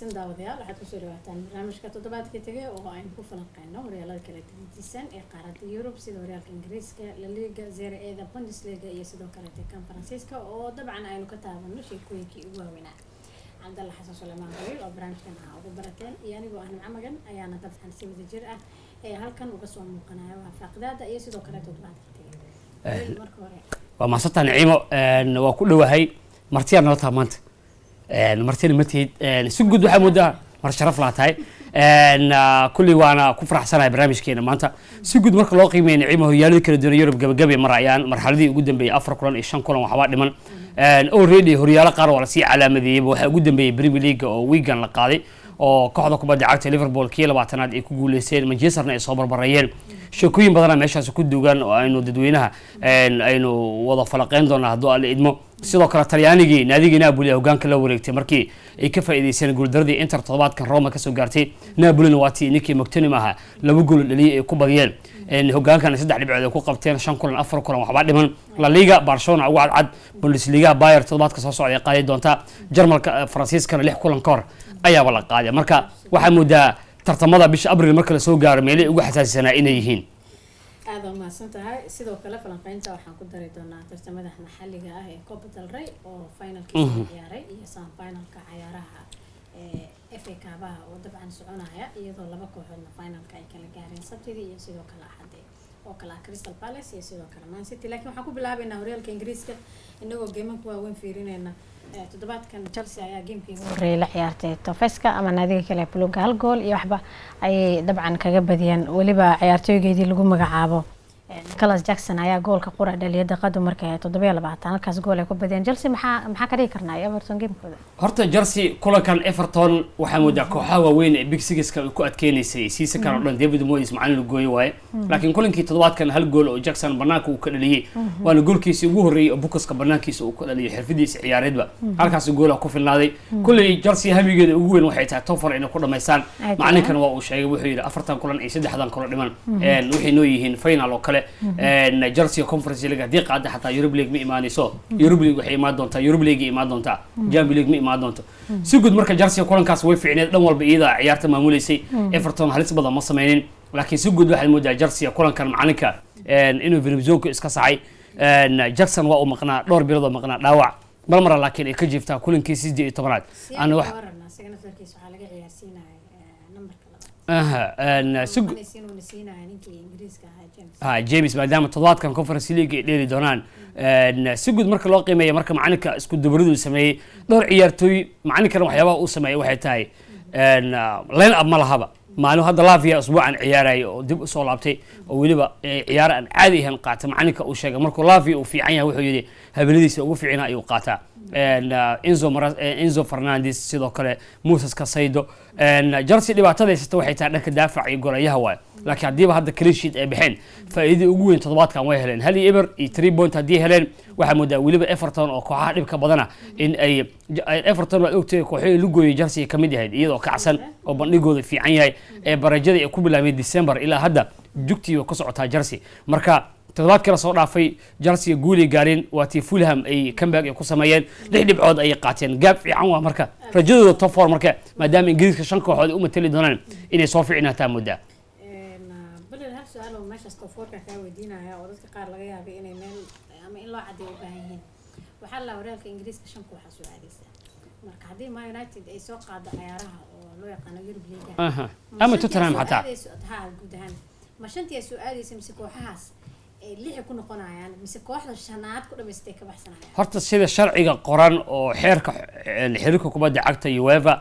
wanaagsan daawadayaal waxaad kusoo dhawaataan barnaamijka toddobaadkii tagay oo aynu ku falanqeyno horyaalada kala gedisan ee qaaradda Yurub sida horyaalka Ingiriiska, La Liga, Serie A, Bundesliga iyo sidoo kale kan Faransiiska oo dabcan aynu ka taabano sheekooyinkii ugu waaweynaa. Cabdalla Xasan Suleymaan Qabiil oo barnaamijkan ugu barateen iyo anigoo ah Nimco ayaana dabcan si wadajir ah ee halkan uga soo muuqanayo faaqidaada iyo sidoo kale toddobaadkii tagay. Marka hore waa maasatan Ciimo waa ku dhawahay martiya nala maanta martina matid si guud waxa moodaa mar sharaf la tahay kulli waana ku faraxsanahay barnaamijkeena maanta si guud marka loo qiimeeyo Ciimo horyaalada kala duwan Yurub gabagabay marayaan marxaladii ugu dambeeyay 4 kulan iyo 5 kulan waxba dhiman already horyaalo qaar wala si calaamadeeyay waxa ugu dambeeyay Premier League oo weekend la qaaday oo kooxda kubadda cagta Liverpool kii 20aad ay ku guuleysteen Manchesterna ay soo barbarayeen sheekooyin badan meeshaas ku duugan oo aynu dadweynaha aynu wada falaqeyn doonaa haddii aan idmo sidoo kale Talyaanigii naadiga Napoli hoggaanka la wareegtay markii ay ka faa'iideysteen guuldaradii Inter toddobaadkan Roma ka soo gaartay Napoli waati ninkii Moutinho aha laba gool dhaliyay ay ku badiyeen hoggaankan 3 dhibcood ku qabteen 5 kulan 4 kulan waxba dhiman La Liga Barcelona ugu cad Bundesliga Bayern toddobaadka soo socday qaaday doonta Jarmalka Faransiiskana 6 kulan ka hor ayaa la qaaday marka waxa moodaa tartamada bisha Abriil marka la soo gaaro meelay ugu xasaasisanaa inay yihiin aad ma santahay sidoo kale falanqeynta waxaan ku dari doonaa tartamada maxalliga ah ee Copa del Rey oo finalkiisa ciyaaray iyo semi finalka ciyaaraha FA Cup oo dabcan soconaya iyadoo laba kooxoodna finalka ay kala gaareen Sabtidii iyo sidoo kale Axadii oo kala Crystal Palace iyo sidoo kale Man City laakiin waxaan ku bilaabaynaa horyaalka Ingiriiska inagoo geemanka waaweyn fiirinayna toddobaadkan Chelsea ayaa gamekii horeeyay la ciyaartay Tofeska ama naadiga kale Pluga hal gool iyo waxba ay dabcan kaga badiyeen waliba ciyaartooygeedii lagu magacaabo Nicholas Jackson ayaa goolka qura dhaliyay daqiiqada markay 7 halkaas gool ay ku badiyeen Chelsea maxaa ka dhigi karnaa Everton gamekooda horta Chelsea kulankan Everton waxa moodaa kooxaha waaweyn ee Big Six-ka ku adkeenaysay si kan oo dhan David Moyes macallin gooyay waaye laakiin kulankii toddobaadkan hal gool oo Jackson banaanka uu ka dhaliyay waana goolkiisii ugu horeeyay oo Bukaska banaankiisa uu ka dhaliyay xirfadiisa ciyaareedba halkaas gool ku filnaaday kulli Chelsea hamigeeda ugu weyn waxay tahay top 4 inay ku dhameystaan macallinkan waa uu sheegay wuxuu yiri 4 kulan iyo 3 kulan dhiman waxay noo yihiin final oo kale Chelsea Conference League hadii qaada xataa Europe League ma imaanayso Europe League waxay imaan doontaa Europe League imaan doontaa Champions League ma imaan doonto si guud marka Chelsea kulankaas way fiicneed dhan walba iyada ciyaarta maamuleysay Everton halis badan ma sameeyeen laakiin si guud waxay moodaa Chelsea kulankan macalinka inuu Vinicius iska saxay Jackson waa uu maqnaa dhowr bilood oo maqnaa dhaawac mar laakiin ay ka jiiftaa kulankii 18aad ana wax laga ciyaarsiinay James maadaama toddobaadkan Conference League ay dheeli doonaan si guud marka loo qiimeeyo marka macalinka isku dabaradu sameeyay dhowr ciyaartooy macalinkana waxyaabaha uu sameeyay waxay tahay line up ma lahaba maalin hadda Lavia usbuucan ciyaaray oo dib u soo laabtay oo waliba ciyaar aan caadi ahayn qaata macalinka uu sheegay markuu Lavia uu fiican yahay wuxuu yiri habeenadiisa ugu fiicnaa ayuu qaataa Enzo Fernandez sidoo kale Moses Casado Chelsea dhibaatadaysta waxay tahay dhanka daafac iyo goolayaha waay laakiin hadiiba hadda clean sheet ay bixeen faa'iido ugu weyn toddobaadkan way heleen hal ever iyo 3 point hadii heleen waxa moodaa waliba Everton oo kooxaha dhibka badana in ay Everton waa ogtay kooxihii lagu gooyay Chelsea kamid yahay iyadoo kacsan oo bandhigooda fiican yahay ee barajada ay ku bilaabay December ilaa hadda jugtii ka socotaa Chelsea marka toddobaad kale soo dhaafay Chelsea guuli gaareen waati Fulham ay comeback ay ku sameeyeen 6 dhibcood ay qaateen gaab fiican waa marka rajadooda top 4 marka maadaama Ingiriiska 5 kooxood u matali doonaan inay soo fiicnaataa muddo بدل هل سؤال وماش استفور كذا ودينا يا أولاد كقار لقيها بإني مال أما إلا واحد يوبهين وحلا وريال كإنجليز كشنكو حسوا عديسة مرك عدي ما يونايتد أي سوق قاعد عيارها ولو يقنا يورب ليجا أما توتنهام حتى ها جودهان ما شنت يا سؤال يسمسكوا حاس اللي يكونوا قناعين مسكوا واحدة الشنات كل مستيك بحسنا هرت السيد الشرعي قران وحركة الحركة كبدا عكتا يوافا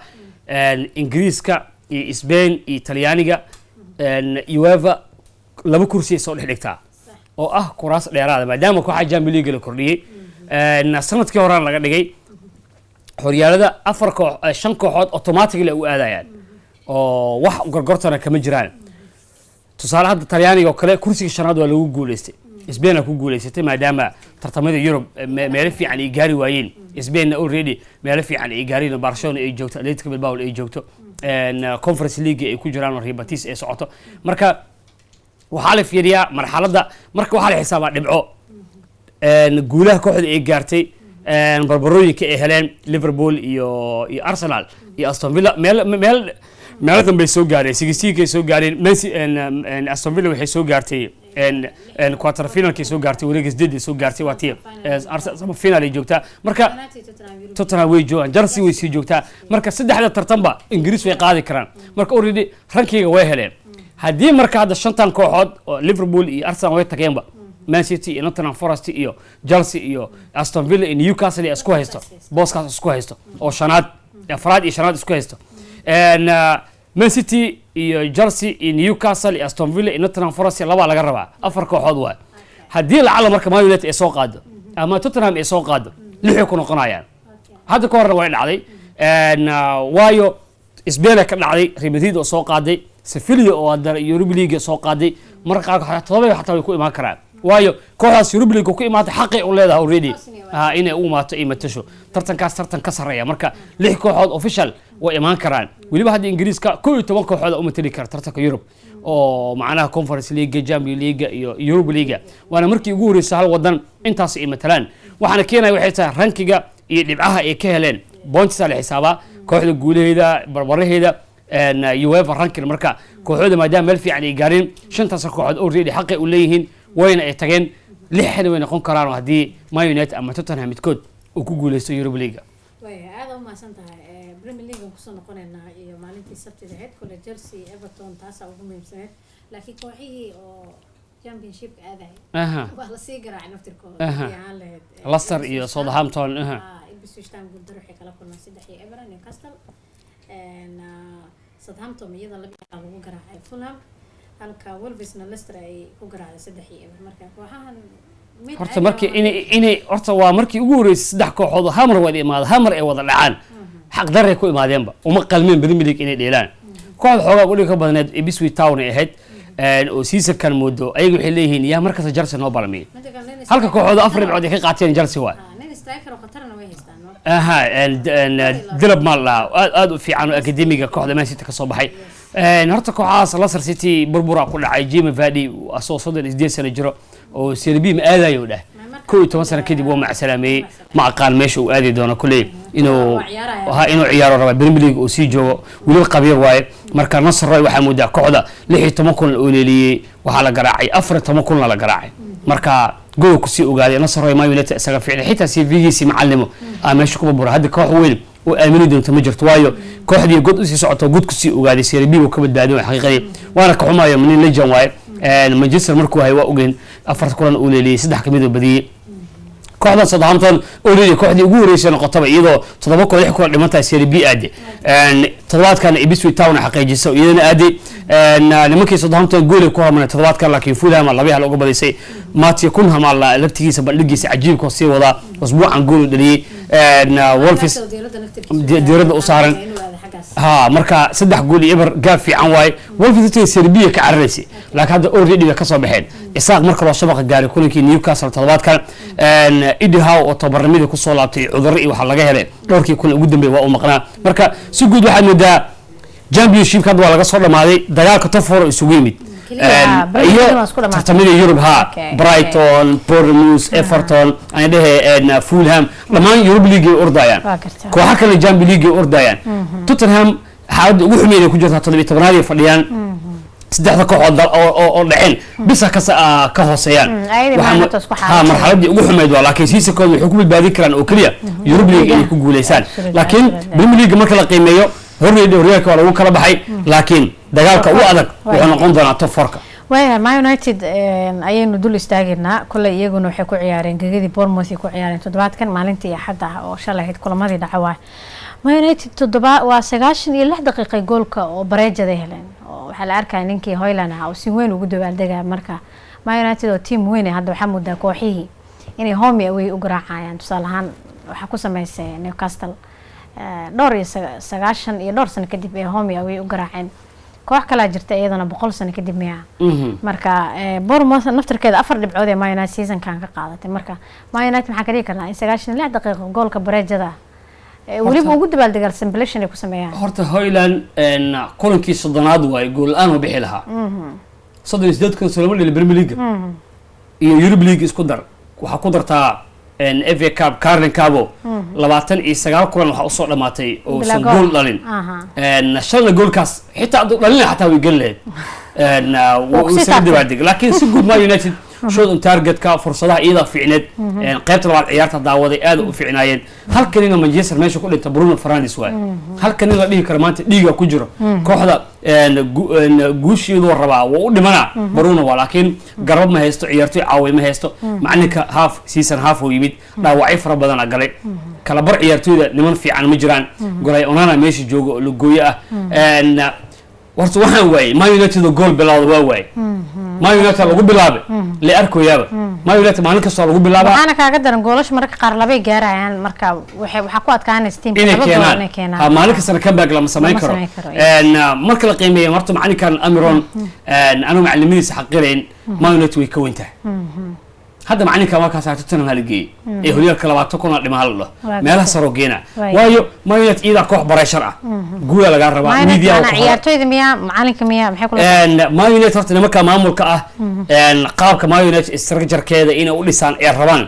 إنجليزكا إسبان إيطاليانيكا يوافا laba kursi soo dhigtaa oo ah kuraas dheeraad maadaama kooxaha Champions League la kordhiyay sanadkii hore laga dhigay horyaalada 5 kooxood automatically u aadayaan oo wax gorgortana kama jiraan tusaale hadda Talyaaniga oo kale kursiga shanaad waa lagu guuleystay Spain ku guuleysatay maadaama tartamada Europe meel fiican ay gaari waayeen Spain already meel fiican ay gaareen Barcelona ay joogto Atletico Bilbao ay joogto Conference League ay ku jiraan Real Betis ay socoto marka waxa la fiiriyaa marxaladda marka waxa la xisaabaa dhibco guulaha kooxda ay gaartay barbarooyinka ay heleen Liverpool iyo Arsenal iyo Aston Villa meel dambe soo gaareen 16 soo gaareen Messi Aston Villa waxay soo gaartay quarter final kii soo gaartay wareegga 8 soo gaartay waa tii Arsenal final ay joogtaa marka Tottenham way joogaan Chelsea way sii joogtaa marka saddexda tartanba Ingiriis way qaadi karaan marka already rankiga way heleen haddii marka hadda shantan kooxood oo Liverpool iyo Arsenal way tageenba Man City iyo Nottingham Forest iyo Chelsea iyo Aston Villa iyo Newcastle isku haysto booskaas isku haysto oo shanaad afraad iyo shanaad isku haysto Man City iyo Chelsea iyo Newcastle iyo Aston Villa iyo Nottingham Forest laba laga rabaa afar kooxood waa haddii lacala marka Man United ay soo qaado ama Tottenham ay soo qaado lix ku noqonayaan hadda ka horna way dhacday waayo Spain ka dhacday Real Madrid oo soo qaaday Sevilla oo hadda Europa League soo qaaday marka todoba xataa way ku imaan karaan waayo kooxaas Europa League ku imaatay xaqi u leedahay already inay u imaato ay matasho tartankaas tartan ka sareeya marka lix kooxood official way imaan karaan waliba hadda Ingiriiska 12 kooxood u matali kara tartanka Europe oo macnaha Conference League Champions League iyo Europa League waana markii ugu horeysay hal wadan intaas ay matalaan waxaana keenay waxay tahay rankiga iyo dhibcaha ay ka heleen points la xisaaba kooxda guulaheeda barbaraheeda UEFA ranking marka kooxda maadaama meel fiican ay gaareen shantaas kooxood already xaqi u leeyihiin wayna ay tageen lixdan way noqon karaan hadii Man United ama Tottenham midkood uu ku guuleysto Europa League way aad u maasan tahay Premier League ku soo noqonaynaa iyo maalintii Sabtida ahayd kule Chelsea Everton taas ugu muhiimsan laakiin kooxihii oo championship aaday waa la sii garaacay naftirkooda fiican lahayd Leicester iyo Southampton Ipswich Town guul daro waxay kala kulmeen 3 Everton Newcastle Southampton iyada lagu garaacay Fulham halka Wolves na Leicester ay ku garaacday 3 marka kooxahan horta markii inay horta waa markii ugu horeysay saddex kooxood hamar wada imaado hamar ay wada dhacaan xaq darre ku imaadeenba uma qalmeen Premier League inay dheelaan koox xoogaa u dhiga badneed Ipswich Town ay ahayd oo season-kan muddo ayagu waxay leeyihiin yaa markaas Chelsea noo balmiyay halka kooxood afar dhibcood ay ka qaateen Chelsea waa dilab malla aad u fiican oo akademiga kooxda Man City ka soo baxay horta kooxaas Leicester City burbura ku dhacay Jamie Vardy asoo 38 sano jiro oo Serie B ma aadayo dhah 12 sano kadib waa macsalaameeyay ma aqaan meesha uu aadi doono kulay inuu ciyaaro raba Premier League oo sii joogo wili qabiir waaye marka Nasr waxa muddo kooxda 16 kun oo leeliyay waxa la garaacay 14 kun la garaacay marka gool ku sii ogaaday Nasr Man United isaga fiicnay xitaa CV-giisa macallimo meesha ku burbura hadda koox weyn oo aamini doonto ma jirto waayo kooxdii god u sii socoto god ku sii ogaaday Serie B oo ka badbaadin xaqiiqadii waana ka xumayo min legend waaye Manchester markuu hay waa ogeen afar kulan uu leeliyay saddex kamid oo badiyay kooxda Southampton already kooxdii ugu horeysay noqotay iyadoo 7 kulan 6 kulan dhimantay Serie B aade toddobaadkan Ipswich Town xaqiijisay iyadana aade nimankii Southampton gool ku hormareen toddobaadkan laakiin Fulham laba hal uga badisay Matthew Cunha la laftigiisa bandhigiisa cajiib ko sii wada usbuucan gool dhaliyay Wolves diirada u saaran marka saddex gool iyo eber gaab fiican waay Wolves intii Serie B ka carareysay laakiin hadda already ka soo baxeen isaaq marka loo shabaqa gaaray kulankii Newcastle toddobaadkan Eddie Howe oo tababarnimada ku soo laabtay cudur iyo waxa laga helay dhowrkii kulan ugu dambeeyay waa u maqnaa marka si guud waxa moodaa championship kad waa laga soo dhamaaday dagaalka top 4 isugu yimid tartamada Europe Brighton Bournemouth Everton ay dhahay Fulham dhamaan Europa League ay ordayaan kooxaha kale Champions League ay ordayaan Tottenham xaalada ugu xumeeyay ku jirta 17aad ay fadhiyaan saddexda kooxood oo dhaceen bisa ka hooseeyaan waxa marxaladii ugu xumeyd waa laakiin siisakooda wuxuu ku badbaadin karaan oo kaliya Europa League ay ku guuleysaan laakiin Premier League marka la qiimeeyo horyaalka waa lagu kala baxay laakiin dagaalka ugu adag wuxuu noqon doonaa top 4ka way Man United ayaynu dul istaageynaa kulay iyaguna waxay ku ciyaareen gagadii Bournemouth ku ciyaareen toddobaadkan maalintii Axadda oo shalay kulamadii dhacay Man United waa 96 daqiiqo goolka oo bareejada heleen oo waxa la arkay ninkii Hoyland oo si weyn ugu dabaaldegay marka Man United oo team weyn hadda waxa muddo kooxihii inay home away u garaacayaan tusaalahan waxa ku sameysay Newcastle dhowr iyo 90 iyo dhowr sano kadib ee home away u garaaceen koox kala jirta iyadana 100 sano kadib miya marka Bournemouth naftirkeeda afar dhibcood ee Man United season kan ka qaadatay marka Man United waxa ka dhigi karnaa in 96 daqiiqo goolka bareejada waliba ugu dabaaldegay simulation ay ku sameeyaan horta Hoyland kulankii sodonaad way gool aan u bixi lahaa 38 kan Premier League iyo Europa League isku dar waxa ku dartaa FA Cup Carling Cabo 29 kulan waxa usoo dhamaatay oo san gool dhalin shalna goolkaas xitaa adu dhalin xataa way galleed wuu soo dibaadig laakiin si guud Man United shood on target ka fursadaha iyada fiicneed qaybta labaad ciyaarta daawaday aad u fiicnaayeen halkanina Manchester meesha ku dhintay Bruno Fernandes waay halkanina la dhihi karo maanta dhiiga ku jiro kooxda guushiidu rabaa wuu u dhimanaa Bruno waa laakiin garab ma haysto ciyaartoy caaway ma haysto macnaheedu half season half oo yimid dhaawacay fara badan galay kala bar ciyaartoyda niman fiican ma jiraan golay Onana meesha joogo oo lugooyo ah warta waxaan waayay Man United goal bilowda waa waayay Man United lagu bilaabay la arkoyaaba Man United maalin kasta lagu bilaabaa waxaana kaaga daran goolash marka qaar labay gaarayaan marka waxa ku adkaanaysa team laba gool inay keenaan maalin kasta comeback lama sameyn karo marka la qiimeeyo marta macalinkan Amiron anu macallimihiisa xaqireen Man United way ka weyntahay hadda macalinka markaas ay Tottenham halgeey ee horyaalka 20 kuna dhimaal leh meelaha sarogeena waayo Man United ida koox barashar ah guula laga rabaa media oo ciyaartoyda miya macalinka miya maxay kula Man United horta nimanka maamulka ah qaabka Man United structure-keeda inay u dhisaan ee rabaan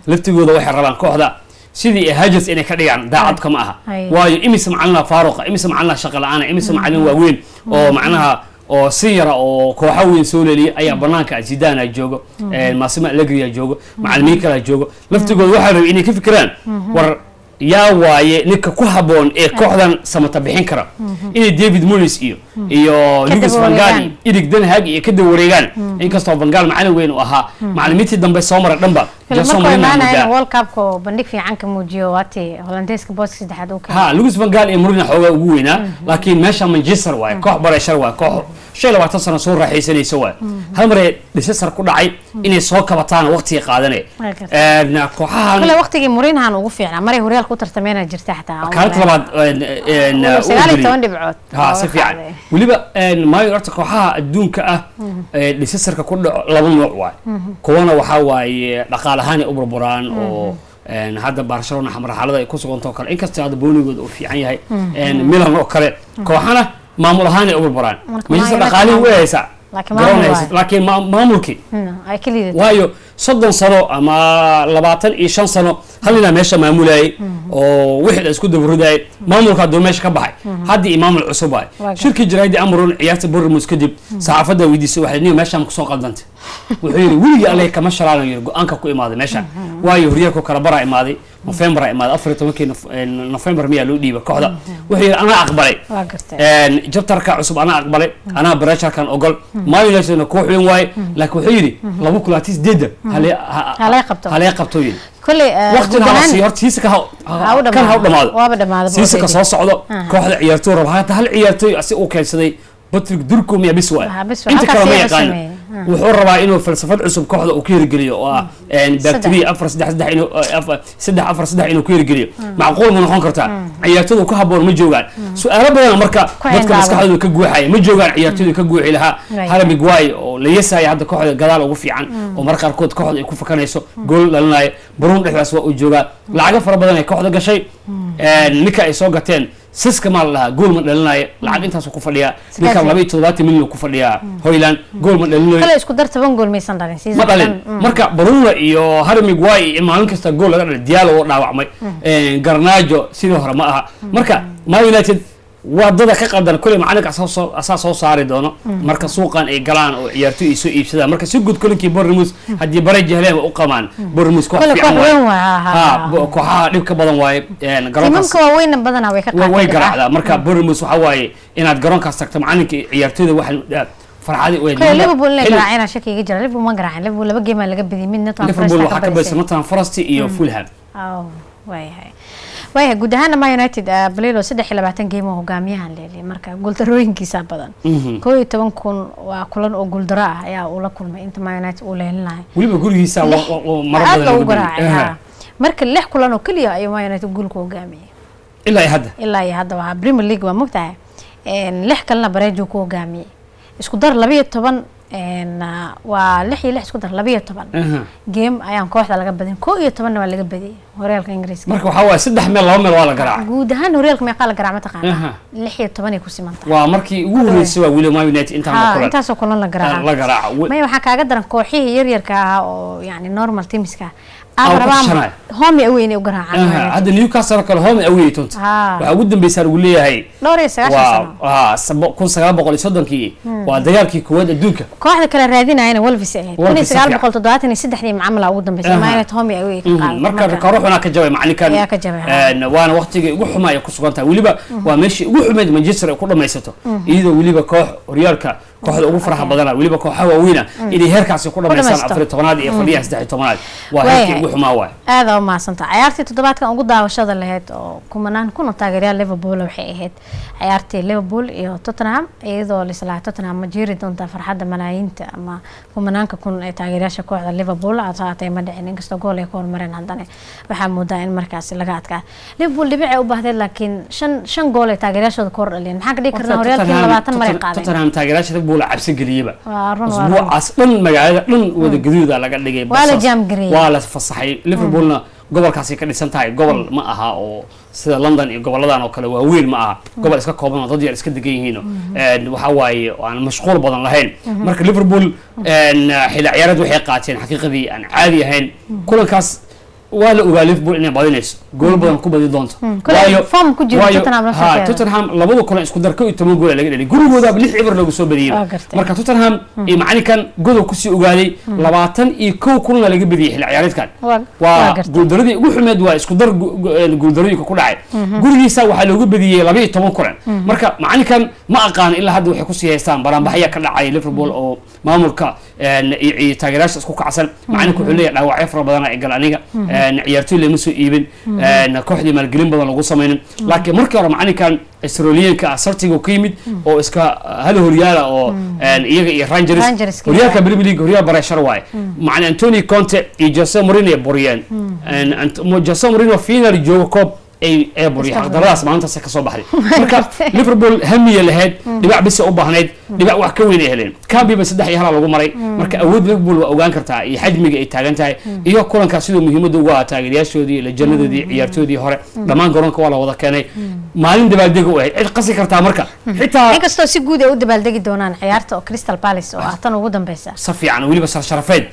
laftigooda waxay rabaan kooxda sidii Hajas inay ka dhigaan daacad kama aha waayo imisa macalina Faaruq imisa macalina shaqo la'aan imisa macalin waaweyn oo macnaha oo siyara oo kooxo weyn soo leeliyay ayaa banaanka Zidane ay joogo Massimo Allegri ay joogo macallimiin kale ay joogo laftigooda waxa rabay inay ka fikiraan war yaa waaye ninka ku haboon ee kooxdan samata bixin kara inay David Moyes iyo Lucas Van Gaal Erik ten Hag iyo ka wareegaan inkastoo Van Gaal macallin weyn u ahaa macallimiintii dambe soo maray dhanba Jason Mourinho World Cup ko bandhig fiican ka muujiyo waati Hollandeeska booska saddexaad oo kale Lucas Van Gaal iyo Mourinho xoogaa ugu weynaa laakiin meesha Manchester waay koox barashar waay koox 20 sano soo raaxaysanayso waay hal mar Leicester ku dhacay inay soo kabataan waqti qaadanay kooxahan kale waqtigii Mourinho ugu fiicnaa maray horyaalka ku tartameena jirta xataa kaalta labaad 19 dhibcood ha si fiican waliba Ma United kooxaha adduunka ah Leicester ku dhaco laba nooc waay kuwana waxa waaye dhaqaalahaan u burburaan oo hadda Barcelona xamraxalada ay ku suganto kale inkastoo aad boonigood u fiican yahay Milan oo kale kooxana maamul ahaan ay u burburaan Manchester dhaqaalihi way haysaa laakiin maamulkii ay kaliya waayo 30 sano ama 25 sano halina meesha maamulayay oo wixii isku dabaruday maamulka doomeesha ka baxay hadii maamul cusub ay shirkii jiraaydi Amron ciyaarta Bournemouth kadib saxaafada weydiisay waxay niyo meesha ku soo qaldantay wuxuu yiri wiliga alle kama sharaanayo go'aanka ku imaaday meesha waayo horyaalku kala bara imaaday November imaaday 14 November miyaa loo dhiibay kooxda wuxuu yiri ana aqbalay jabtarka cusub ana aqbalay ana barasharkan ogol Ma United koox weyn waay laakiin wuxuu yiri 2 هلا قبطوين كل وقت العصير هرتيسك كان هاو دماد سيسك soo socdo kooxda ciyaartoy rabaa hal ciyaartoy asi oo keensaday Patrick Durkum ya biswa inta kale ma yaqaan wuxuu rabaa inuu falsafad cusub kooxda uu ku hirgeliyo oo bacteria 4-3-3 inuu 3-4-3 inuu ku hirgeliyo macquul ma noqon kartaa ciyaartoydu ka haboon ma joogaan su'aalo badan marka dadka maskaxdooda ka guuxay ma joogaan ciyaartoydu ka guuxi lahaa Harry Maguire oo la yeesay hadda kooxda gadaal ugu fiican oo marka qaarkood kooxda ay ku fakanayso gool dhalinay Bruno dhexdaas waa uu joogaa lacag fara badan ay kooxda gashay ninka ay soo gateen siska ma laha gool ma dhalinay lacag intaas ku fadhiya ninka 27 milyan ku fadhiya Hoyland gool ma dhalinay kale isku dar 7 gool maysan dhalin season marka Bruno iyo Harry Maguire maalin kasta gool laga dhalay Diallo oo dhaawacmay Garnacho sidoo hore ma aha marka Man United wadada ka qaldan kulay macalinka asaas soo saari doono marka suuqan ay galaan oo ciyaartoy ay soo iibsadaan marka si guud kulinkii Bournemouth hadii Baraj Heleen u qamaan Bournemouth koox fiican kooxaha dhib ka badan waaye garoonka waaweyn badan way ka qaadeen way garaacdaa marka Bournemouth waxa waaye inaad garoonkaas tagto macalinka ciyaartoyda waxa farxadi way Liverpool la garaacayna shakiga jira Liverpool ma garaacin Liverpool laba game laga badiyay midna Liverpool waxa ka badisay Nottingham Forest iyo Fulham way guud ahaan Man United Blelo 23 game oo hogaamiyahan leeyahay marka guuldarooyinkiisa badan 11 kun waa kulan oo guuldaro ah ayaa uu la kulmay inta Man United uu leeyahay waliba gurigiisa mar badan marka 6 kulan oo kaliya ay Man United guul ku hogaamiyay ilaa hadda waa Premier League waa mugtahay 6 kalena bareejo ku hogaamiyay isku dar 12 waa 6 isku dar 12 game ayaan kooxda laga badin 11 waa laga badiyay horyaalka Ingiriiska marka waxa waa 3 meel 2 meel waa la garaacay guud ahaan horyaalka ma qala garaac ma taqaan 16 ay ku simantahay waa markii ugu horeysay waa William United intaas oo kulan la garaac ma waxa kaaga daran kooxihii yar yarka ah oo yani normal teamska abraham home away inay u garaacaan hadda Newcastle kale home away tunta waxa ugu dambeysay ugu leeyahay dhowr iyo 9 sano 1930kii waa dagaalkii koowaad adduunka kooxda kale raadinayna Wolves ahayd 1973 macamala ugu dambeysay maayad home away ka qaad marka ruuxuna ka jabay macallinkan waana waqtigii ugu xumaaya ku sugan tahay waliba waa meeshii ugu xumeed Manchester ay ku dhamaysato iyadoo waliba koox horyaalka kooxda ugu faraha badana waliba kooxaha waaweyna inay heerkaasi ku dhamaysan 14aad iyo 13aad waa heerkii ugu xumaa waay aad oo maasanta ciyaartii toddobaadkan ugu daawashada lahayd oo kumanaan kuna taageerayaal Liverpool waxay ahayd ciyaartii Liverpool iyo Tottenham iyadoo lisla Tottenham ma jiri doonta farxadda malaayiinta ama kumanaanka kun ee taageerayaasha kooxda Liverpool asaatay ma dhicin inkastoo gool ay ku hormareen haddana waxaa moodaa in markaas laga adkaa Liverpool dhibicay u baahdeed laakiin shan gool ay taageerayaashooda ku hordhaliyeen maxaa ka dhigi karnaa horyaalkii 20 mar ay qaadeen Tottenham taageerayaasha Liverpool cabsi galiyaba asbuucaas dhan magaalada dhan wada gaduuda laga dhigay waa la fasaxay Liverpoolna gobolkaasi ka dhisan tahay gobol ma aha oo sida London iyo goboladan oo kale waaweyn ma aha gobol iska kooban oo dad yar iska degan yihiin waxa waaye aan mashquul badan lahayn marka Liverpool xilli ciyaareed waxay qaateen xaqiiqadii aan caadi ahayn kulankaas waa la ogaa Liverpool inay badinayso gool badan ku badin doonto waayo form ku jiro Tottenham labada kulan isku dar 10 gool laga dhalay gurigooda 6 cibar lagu soo badiyay marka Tottenham iyo macallinkan gool ku sii ogaaday 21 kulan laga badiyay xilli ciyaareedkan waa gooldaradii ugu xumeed waa isku dar gooldarooyinka ku dhacay gurigiisa waxa loogu badiyay 12 kulan marka macallinkan ma aqaan ilaa hadda waxay ku sii haystaan baranbaxaya ka dhacay Liverpool oo maamulka iyo taageerayaasha isku kacsan macallinku wuxuu leeyahay dhaawacyo fara badan ay gal aniga ciyaartoy lama soo iibin kooxdii maalgelin badan lagu sameeyay laakiin markii hore macallinkan Australian-ka asartiga ku yimid oo iska hal horyaala oo iyaga iyo Rangers horyaalka Premier League horyaal barashar waay macallin Antonio Conte iyo Jose Mourinho boriyeen Jose Mourinho final joogo koob ay boriyay xaqdaradaas maanta ka soo baxday marka Liverpool hamiye lahayd dhibac bis u baahnayd dhibac wax ka weyn ay heleen kaabiba 3-1 lagu maray marka awood Liverpool waa ogaan kartaa iyo xajmiga ay taagan tahay iyo kulanka sidoo muhiimadu ugu ah taageerayaashoodii la jannadoodii ciyaartoodii hore dhamaan garoonka waa la wada keenay maalin dabaaldeg u ahayd cid qasi kartaa marka xitaa inkastoo si guud ay u dabaaldegi doonaan ciyaarta oo Crystal Palace oo ah tan ugu dambaysa safiican waliba sharafeed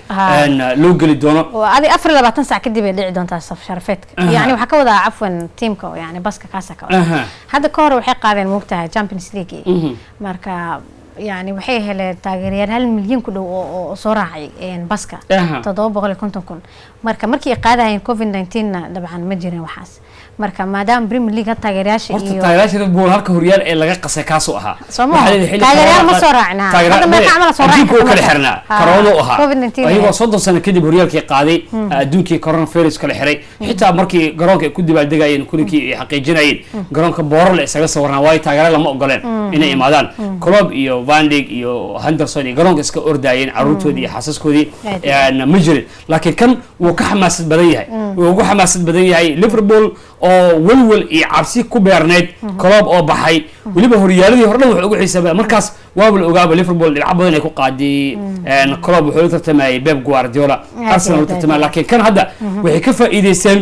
loo gali doono oo adi 24 saac kadib ay dhici doontaa sharafeedka yani waxa ka wada afwan teamka yani baska kaasaka hadda ka hor waxay qaadeen moogtahay Champions League marka يعني waxay heleen taageerayaal 1 milyan ku dhow oo soo raacay baska 750 kun markii qaadayeen COVID-19 dabcan ma jirin waxaas marka maadaama Premier League taageerayaasha iyo taageerayaasha Liverpool halka horyaal ee laga qasay kaas oo ahaa taageerayaal ma soo raacnaa hadda ma kacmala soo raacay kala xirnaa corona oo ahaa ayagoo 30 sano kadib horyaalkii qaaday adduunkii coronavirus kala xiray xitaa markii garoonka ay ku dibaaldegayeen kulinkii ay xaqiijinayeen garoonka boorar la isaga sawirnaa way taageerayaal lama ogoleen inay imaadaan Klopp iyo Van Dijk iyo Henderson iyo garoonka iska ordaayeen caruurtoodii iyo xaasaskoodii ma jirin laakiin kan wuu ka xamaasad badan yahay wuu ugu xamaasad badan yahay Liverpool oo walwal iyo cabsi ku beerneed Klopp oo baxay waliba horyaaladii hore wuxuu ugu xisaabay markaas waa la ogaaba Liverpool dhinac badan ay ku qaaday Klopp wuxuu tartamay Pep Guardiola Arsenal tartamay laakiin kan hadda waxay ka faa'iideysteen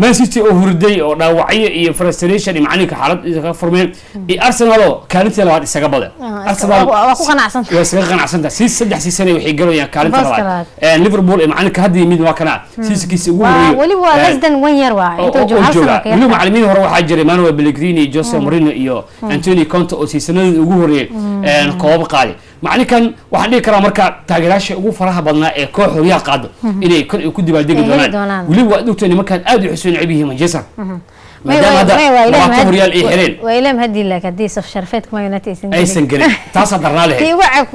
Man City oo hurday oo dhaawacyo iyo frustration iyo macallinka xaalad ka furmeen iyo Arsenal oo kaalinta labaad isaga badan Arsenal waa ku qanacsantahay waa isaga qanacsantahay saddex sano waxay galayaan kaalinta labaad Liverpool ee macallinka hadda yimid waa kana siiskiisa ugu horeeyay wali waa less than 1 year waa inta jooga Arsenal wali macallimiin hore waxaa jiray Manuel Pellegrini Jose Mourinho iyo Antonio Conte oo siisanadii ugu horeeyay koob qaaday macallinkan waxaan dhigi karaa marka taageerayaasha ugu faraha badnaa ee koox horyaal qaado inay ku dibaaldegi doonaan waliba waa dhugtay markaan aad u xuseen cibihi Manchester maadaama hada horyaal ay xireen وإلهم هدي لك هدي صف شرفت كمان ينتهي أي سنجري تاسع درنا له كي وعك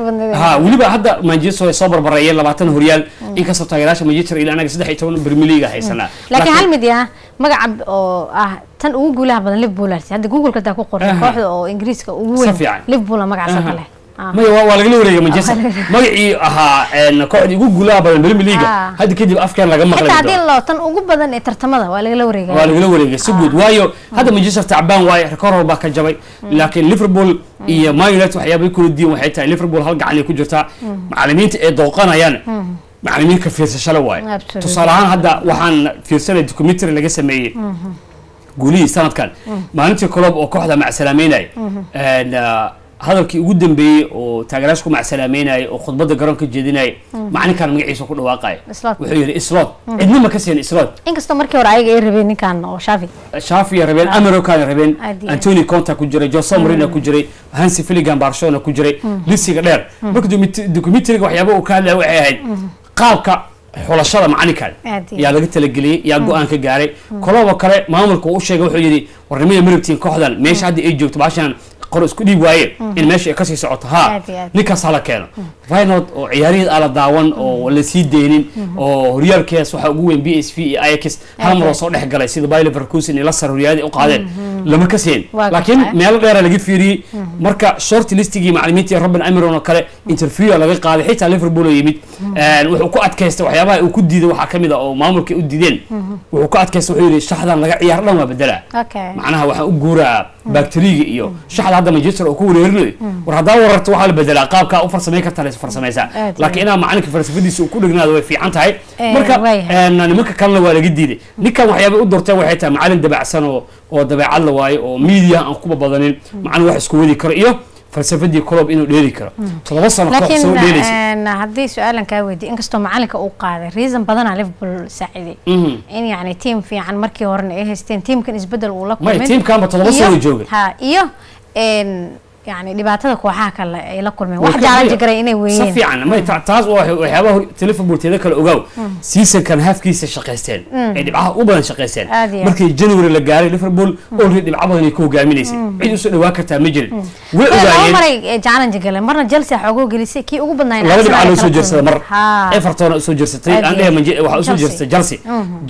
ها ولبا هذا مانشستر صبر بريال لبعتن هريال إن كسر تغييرات مانشستر إلى أنا قصدي حيتون بريميليغا هاي سنة لكن هالمديا مقعب تن أقولها بدل ليفربول هذا جوجل كده كقرر واحد أو إنجليز كأول ليفربول مقعد سكله ما هو ولا قلوا لي مانشستر ما ها إن قاعد يقول بدل بريميليغا هذا كده أفكار لقى مقلة حتى هذه الله تن أقول بدل ترتمضها ولا قلوا لي سجود وايو هذا مانشستر تعبان واي ركوره باك الجبي لكن ليفربول إيه ما ينات وحيابي كل الدين وحياتها ليفربول هلقى عليه كجرتا معلمين دوقنا يعني معلمين كفير شلواي تصالحان هذا وحن في سنة دوكيومنتري اللي جسمي قولي سنة كان ما أنت كلوب أو كحدة مع سلاميناي hadalkii ugu dambeeyay oo taageerayaasha ku macsalaameynayay oo khudbadda garoonka jeedinayay macalinkan magaciisa ku dhawaaqay wuxuu yiri slot cidna ma ka siin slot inkastoo markii hore ayaga ay rabeen ninkan oo Xavi rabeen American rabeen Antonio Conte ku jiray Jose Mourinho ku jiray Hansi Flick Barcelona ku jiray lisiga dheer marka documentary-ga waxyaabo uu ka hadlay waxay ahayd qaabka xulashada macalinkan yaa laga talageliyay yaa go'aan ka gaaray kolaba kale maamulka uu sheegay wuxuu yiri warnimada marabtiin kooxdan meesha hadda ay joogto baashan qor isku dhiib waaye in meesha ay ka sii socoto ninkaas hala keeno Feyenoord oo ciyaariyad ala daawan oo la sii deeynin oo horyaalkees waxa ugu weyn PSV iyo Ajax hal mar soo dhex galay sida Bayer Leverkusen ila sar horyaalada u qaadeen lama ka seen laakiin meel dheer laga fiiriyay marka short listigii macallimiintii Robben Amorim oo kale interview laga qaaday xitaa Liverpool oo yimid wuxuu ku adkaystay waxyaabaha uu ku diiday waxa kamid ah oo maamulka u diideen wuxuu ku adkaystay wuxuu yiri shaxdan laga ciyaar dhan waa bedela macnaha waxa u guuraa bacteria iyo shaxda hadda Manchester oo ku wareerinayo war hadaa wararto waxa la bedelaa qaabka u farsameyn kartaa la farsamaysaa laakiin ina macalinka falsafadiisa ku dhignaado way fiican tahay marka nimanka kalena waa laga diiday ninkan waxyaabo u doortay waxay tahay macalin dabacsan oo dabeecad la waayo oo media aan ku badanin macalin wax isku wadi karo iyo falsafadii club inuu dheeli karo 7 sano ka soo dheelaysa laakiin haddii su'aalan ka weydiin inkastoo macalinka uu qaaday reason badan aan Liverpool saaciday in yani team fiican markii horena ay haysteen teamkan isbedel uu la kulmay teamkan ba 7 sano joogay iyo يعني dhibaatada kooxaha kale ay la kulmeen wax jaalan jiray inay weeyeen si fiican ma taas waxyaabaha Liverpool teeda kale ogaw season kan halfkiisa shaqeysteen ee dhibcaha u badan shaqeysteen markii January la gaaray Liverpool oo dhibcaha badan ay ku hogaaminaysay cid u soo dhawaa kartaa ma jirin way ogaayeen maray jaalan jiray marna Chelsea xoogoo gelisay kii ugu badnaayeen laba dhibcaha loo soo jeersada mar Everton soo jeersatay aan dhahay waxa soo jeersatay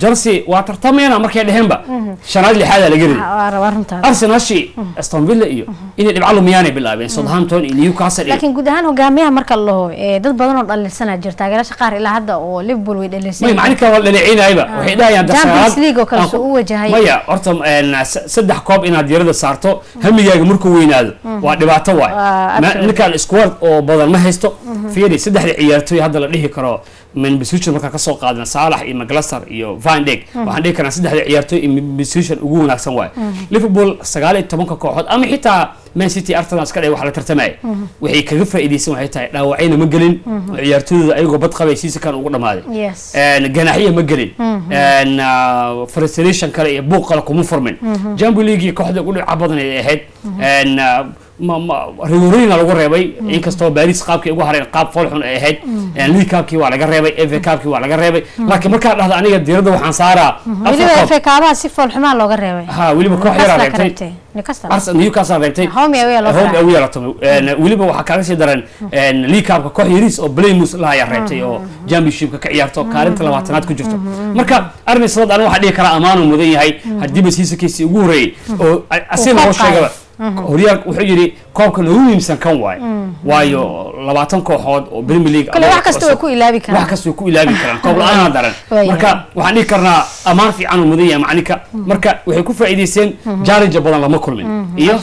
Chelsea waa tartamayna markay dhaheenba shanaad lixaad laga riday Arsenal Aston Villa iyo inay dhibcaha bilaabeen Southampton iyo Newcastle laakiin guud ahaan hogaamiyaha marka loo dad badan oo dhalinsana jirta taageerasha qaar ilaa hadda oo Liverpool way dhalisay ma macalinka waa dhaleecinayba waxay dhaayaan Champions League oo kale soo wajahay maya horta saddex koob inaad diirada saarto hamigaaga markuu weynaado waa dhibaato waay ninkan squad oo badan ma haysto fiiri saddexda ciyaartoy hadda la dhihi karo من بسيشن marka ka soo qaadna Salah iyo Magalhaes iyo Van Dijk waxaan dhihi karnaa saddexda ciyaartoy in bسيشن ugu wanaagsan waay Liverpool 19 kooxood ama xitaa Man City Arsenal iska wax la tartamay waxay kaga faa'iideysan waxay tahay dhaawacayna ma galin ciyaartooyda ayagoo bad qabay kan ugu dhamaaday ganaxiya ma galin frustration kale iyo buuq kale kuma furmin Champions League kooxda ugu dhibca badan ay ahayd ريورينا لو قريبي إن كستو باريس قاب كي وجهرين قاب فولحون أهد لي قاب كي ولا قريبي إف قاب كي ولا قريبي لكن مركز هذا أنا قد يرد وحنصارا ولي إف قابها سيف فولحمان لو قريبي ها ولي بكره يرى ريبتي نيوكاسل ريبتي هم أوي رتم ولي بوحكارس يدرن لي قاب كوح يريس أو بليموس لا يريبتي أو جنب الشيب كعيارتو كارنت لواتنات كجرتو مركز أرمي صد أنا واحد يكره أمان ومدني هاي هدي بس هي سكيس يقولي أو أسمع وش شيء هوريال wuxuu yiri koobka lagu miimsan kan waayo 20 kooxood oo Premier League kale wax kasta way ku ilaabi karaan wax kasta way ku ilaabi karaan koob la'aan daran marka waxaan dhigi karnaa amaan fiican oo mudaya macalinka marka waxay ku faa'iideysteen challenge badan lama kulmin iyo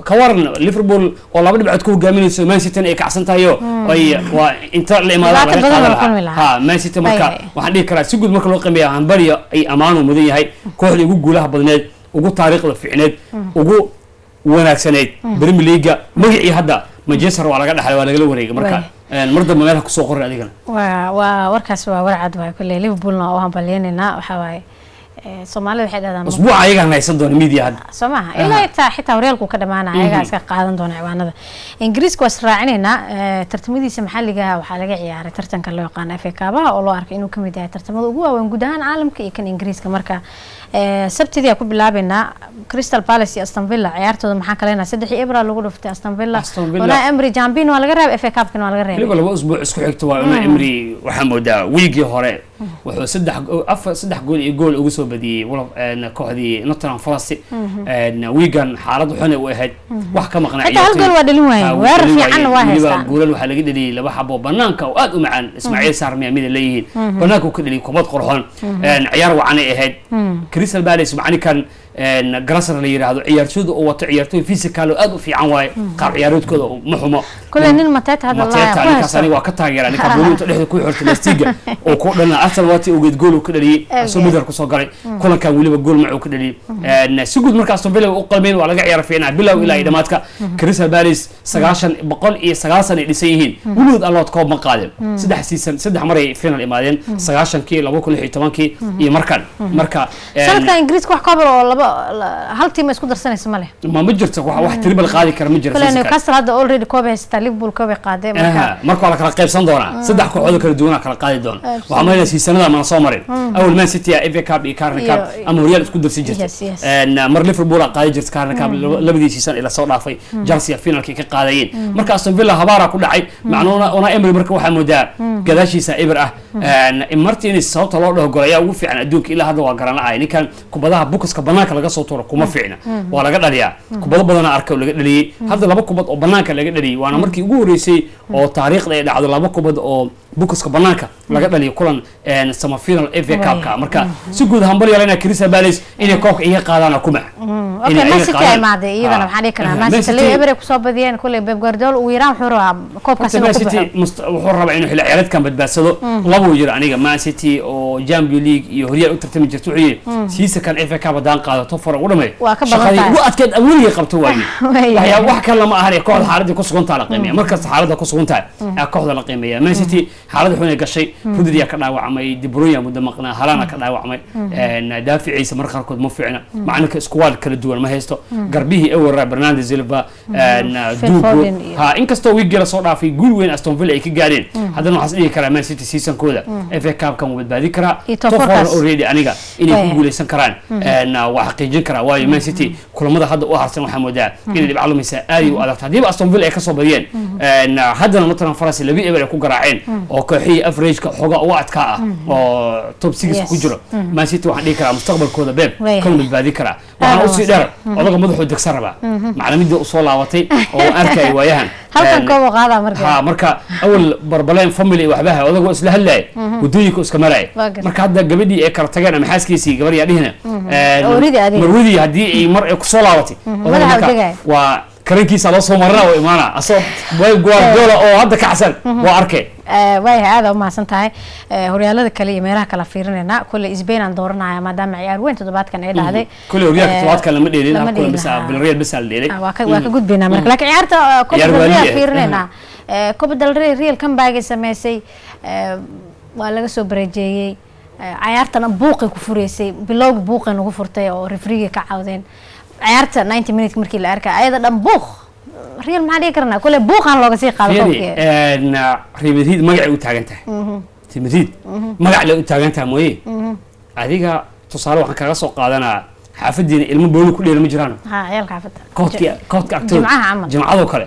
ka waran Liverpool oo laba dhibcood ku hogaaminayso Man City ay kacsan tahay ay waa inta la imaadaan laga qaadan ha Man City marka waxaan dhigi karaa si guud marka loo qiimeeyo Hanbariya ay amaan oo mudan yahay kooxda ugu guulaha badneed ugu taariikhda fiicneed ugu wanaagsaneed Premier League magacii hadda Manchester waa laga dhaxlay waa laga wareegay marka marda magaalaha ku soo qoray adigana waa warkaas waa warcad waa kullee Liverpoolna oo hambalyeynayna waxa waaye Soomaalida waxay dhaadaan usbuuc ayaga haysan doona media hadda Soomaha ilaa xitaa horyaalku ka dhamaanay ayaga iska qaadan doona ciwaanada Ingiriiska waa israacinayna tartamadiisa maxalliga waxa laga ciyaaray tartanka loo yaqaan FA Cup oo loo arkay inuu kamid yahay tartamada ugu waaweyn guud ahaan caalamka iyo kan Ingiriiska marka sabtidii ku bilaabayna Crystal Palace iyo Aston Villa ciyaartooda maxaa kaleena 3 April lagu dhuftay Aston Villa ona Emery Champion waa laga reebay FA Cup kan waa laga reebay laba usbuuc isku xigta waa ona Emery waxa moodaa wiigi hore wuxuu 3 gool iyo gool ugu soo badiyay kooxdii Nottingham Forest wiigan xaalad xun u ahayd wax ka maqnaa ciyaartoy hal gool waa dhalin waayay weer fiican waa haystaan gool waxa laga dhaliyay laba xabo banaanka oo aad u macaan Ismaaciil Sarmiya mid leeyihiin banaanka uu ka dhaliyay kubad qurxoon ciyaar wacan ay ahayd Crystal Palace macani kan garasar la yiraahdo ciyaartooyda oo wato ciyaartooy physical oo aad u fiican waaye qaab ciyaareedkooda ma xumo كل نين متات هذا الله متات أنا كساني وقتها يعني كابولين تلحق كوي حرت الاستيجا وكلنا أصل وقتي وجد جول وكذا لي أصل مدرك وصقري كلنا كان ولي بجول معه كذا لي سجود مركز أصلا بلا وقلبين ولا قاعد يعرف فينا بلا ولا إذا ما تك كريس الباريس سجاشن بقول إيه سجاشن اللي سيهين ولود الله تقاب مقادم سدح سيسن سدح مرة فينا الإمادين سجاشن كي لو كل حيت تمام كي يمركن مركا سنة إنجليز كوح قبل ولا هل تيم يسكت درسنا اسمه ما مجرت واحد تريب القاضي كرم مجرت كل نيوكاسل هذا أولريدي كوبي ليفربول كوبي قادم marka la kala qaybsan doona saddex kooxood kala duwan kala qaadi doona waxa ma leeyahay sanada ma soo marin awal Man City FA Cup iyo Carling Cup ama Real isku darsi jirtay mar Liverpool qaadi jirtay Carling Cup labadii season ila soo dhaafay Chelsea finalkii ka qaadayeen marka Aston Villa habaara ku dhacay macnuuna ona Emery marka waxa moodaa gadaashiisa Eber ah Martinez sababta loo dhaho golaya ugu fiican adduunka ilaa hadda waa garan la'ay ninkan kubadaha bukaska banaanka laga soo tuuro kuma fiicna waa laga dhaliyaa kubado badan arka laga dhaliyay hadda laba kubad oo banaanka laga dhaliyay waana markii ugu horeysay oo taariikhda ay dhacdo laba kubad oo bukaska banaanka laga dhaliyo kulan sama final FA Cup ka marka si guud ahaan bal yaalana Crystal Palace inay koobka iyaga qaadana kuma okay Man City maade iyadana waxaan dhihi karaa Man City Emery ku soo badiyeen kulay Pep Guardiola uu yiraan wuxuu rabaa koobkaas inuu ku baxo wuxuu rabaa inuu xilli ciyaareedkan badbaadsado laba uu yiri aniga Man City oo Champions League iyo Real u tartami jirto wuxuu siisa kan FA Cup badaan qaado tofar ugu dhamay shaqadii ugu adkeed awliga qabto waayay wax kale lama ahan kooxda xaaladda ku sugan tahay qiimeeya marka xaaladda ku sugan tahay kooxda la qiimeeya Man City xaaladda xun ay gashay Rudiger ka dhaawacmay De Bruyne muddo maqnaa Haaland ka dhaawacmay daaficiisa marka qaarkood ma fiicna macnaheedu squad kala duwan ma haysto garbihii Ewer Bernardo Silva Dugo ha inkastoo wiigala soo dhaafay guul weyn Aston Villa ay ka gaareen haddana waxaan dhihi karaa Man City season kooda FA Cup kan wada baadi karaa toforan already aniga inay ku guuleysan karaan waa xaqiijin karaa waayo Man City kulamada hadda u harsan waxa moodaa inay dhibco lumaysa aad u adag hadii Aston Villa ay ka soo badiyeen haddana Nottingham Forest labi Eber ku garaaceen oo kooxii average ka xoga uga adka ah oo top 6 ku jiro Man City waxaan dhihi karaa mustaqbalkooda beeb kan mid baadi karaa waxaan u sii dheer odaga madaxu degsan raba macallimiinta u soo laabatay oo arkay waayahan halkan koob qaada marka marka awal barbaleen family waxbaha odaga isla hadlay wadooyinka iska maray marka hadda gabadhii ay kala tageen ama xaaskiisii gabar yaa dhihina marwidi hadii ay mar ay ku soo laabatay odaga waa karankiisa loo soo marna oo imaana asoo Guardiola oo hadda ka xasan waa arkay way hada ma san tahay horyaalada kale iyo meelaha kala fiirinayna kulli Spain aan dooranaya maadaama ciyaar weyn toddobaadkan ay dhacday kulli horyaalka toddobaadkan lama dheelin kulli bisa Villarreal bisa dheelay waa ka gudbina marka laakiin ciyaarta Copa fiirinayna Copa del Rey Real comeback ay sameysay waa laga soo bareejeeyay ciyaartana buuqay ku fureysay bilowga buuqay ugu furtay oo referee ka caawdeen ciyaarta 90 minutes markii la arkay ayada dhan buuq Real ma dhigi karna kule buuqan looga sii qaado Real Madrid magac u taagan tahay Madrid magac la u taagan tahay mooyee adiga tusaale waxaan kaga soo qaadanaa xaafadiina ilmo booni ku dheelma jiraan ciyaalka xaafada koodka actor jimcado kale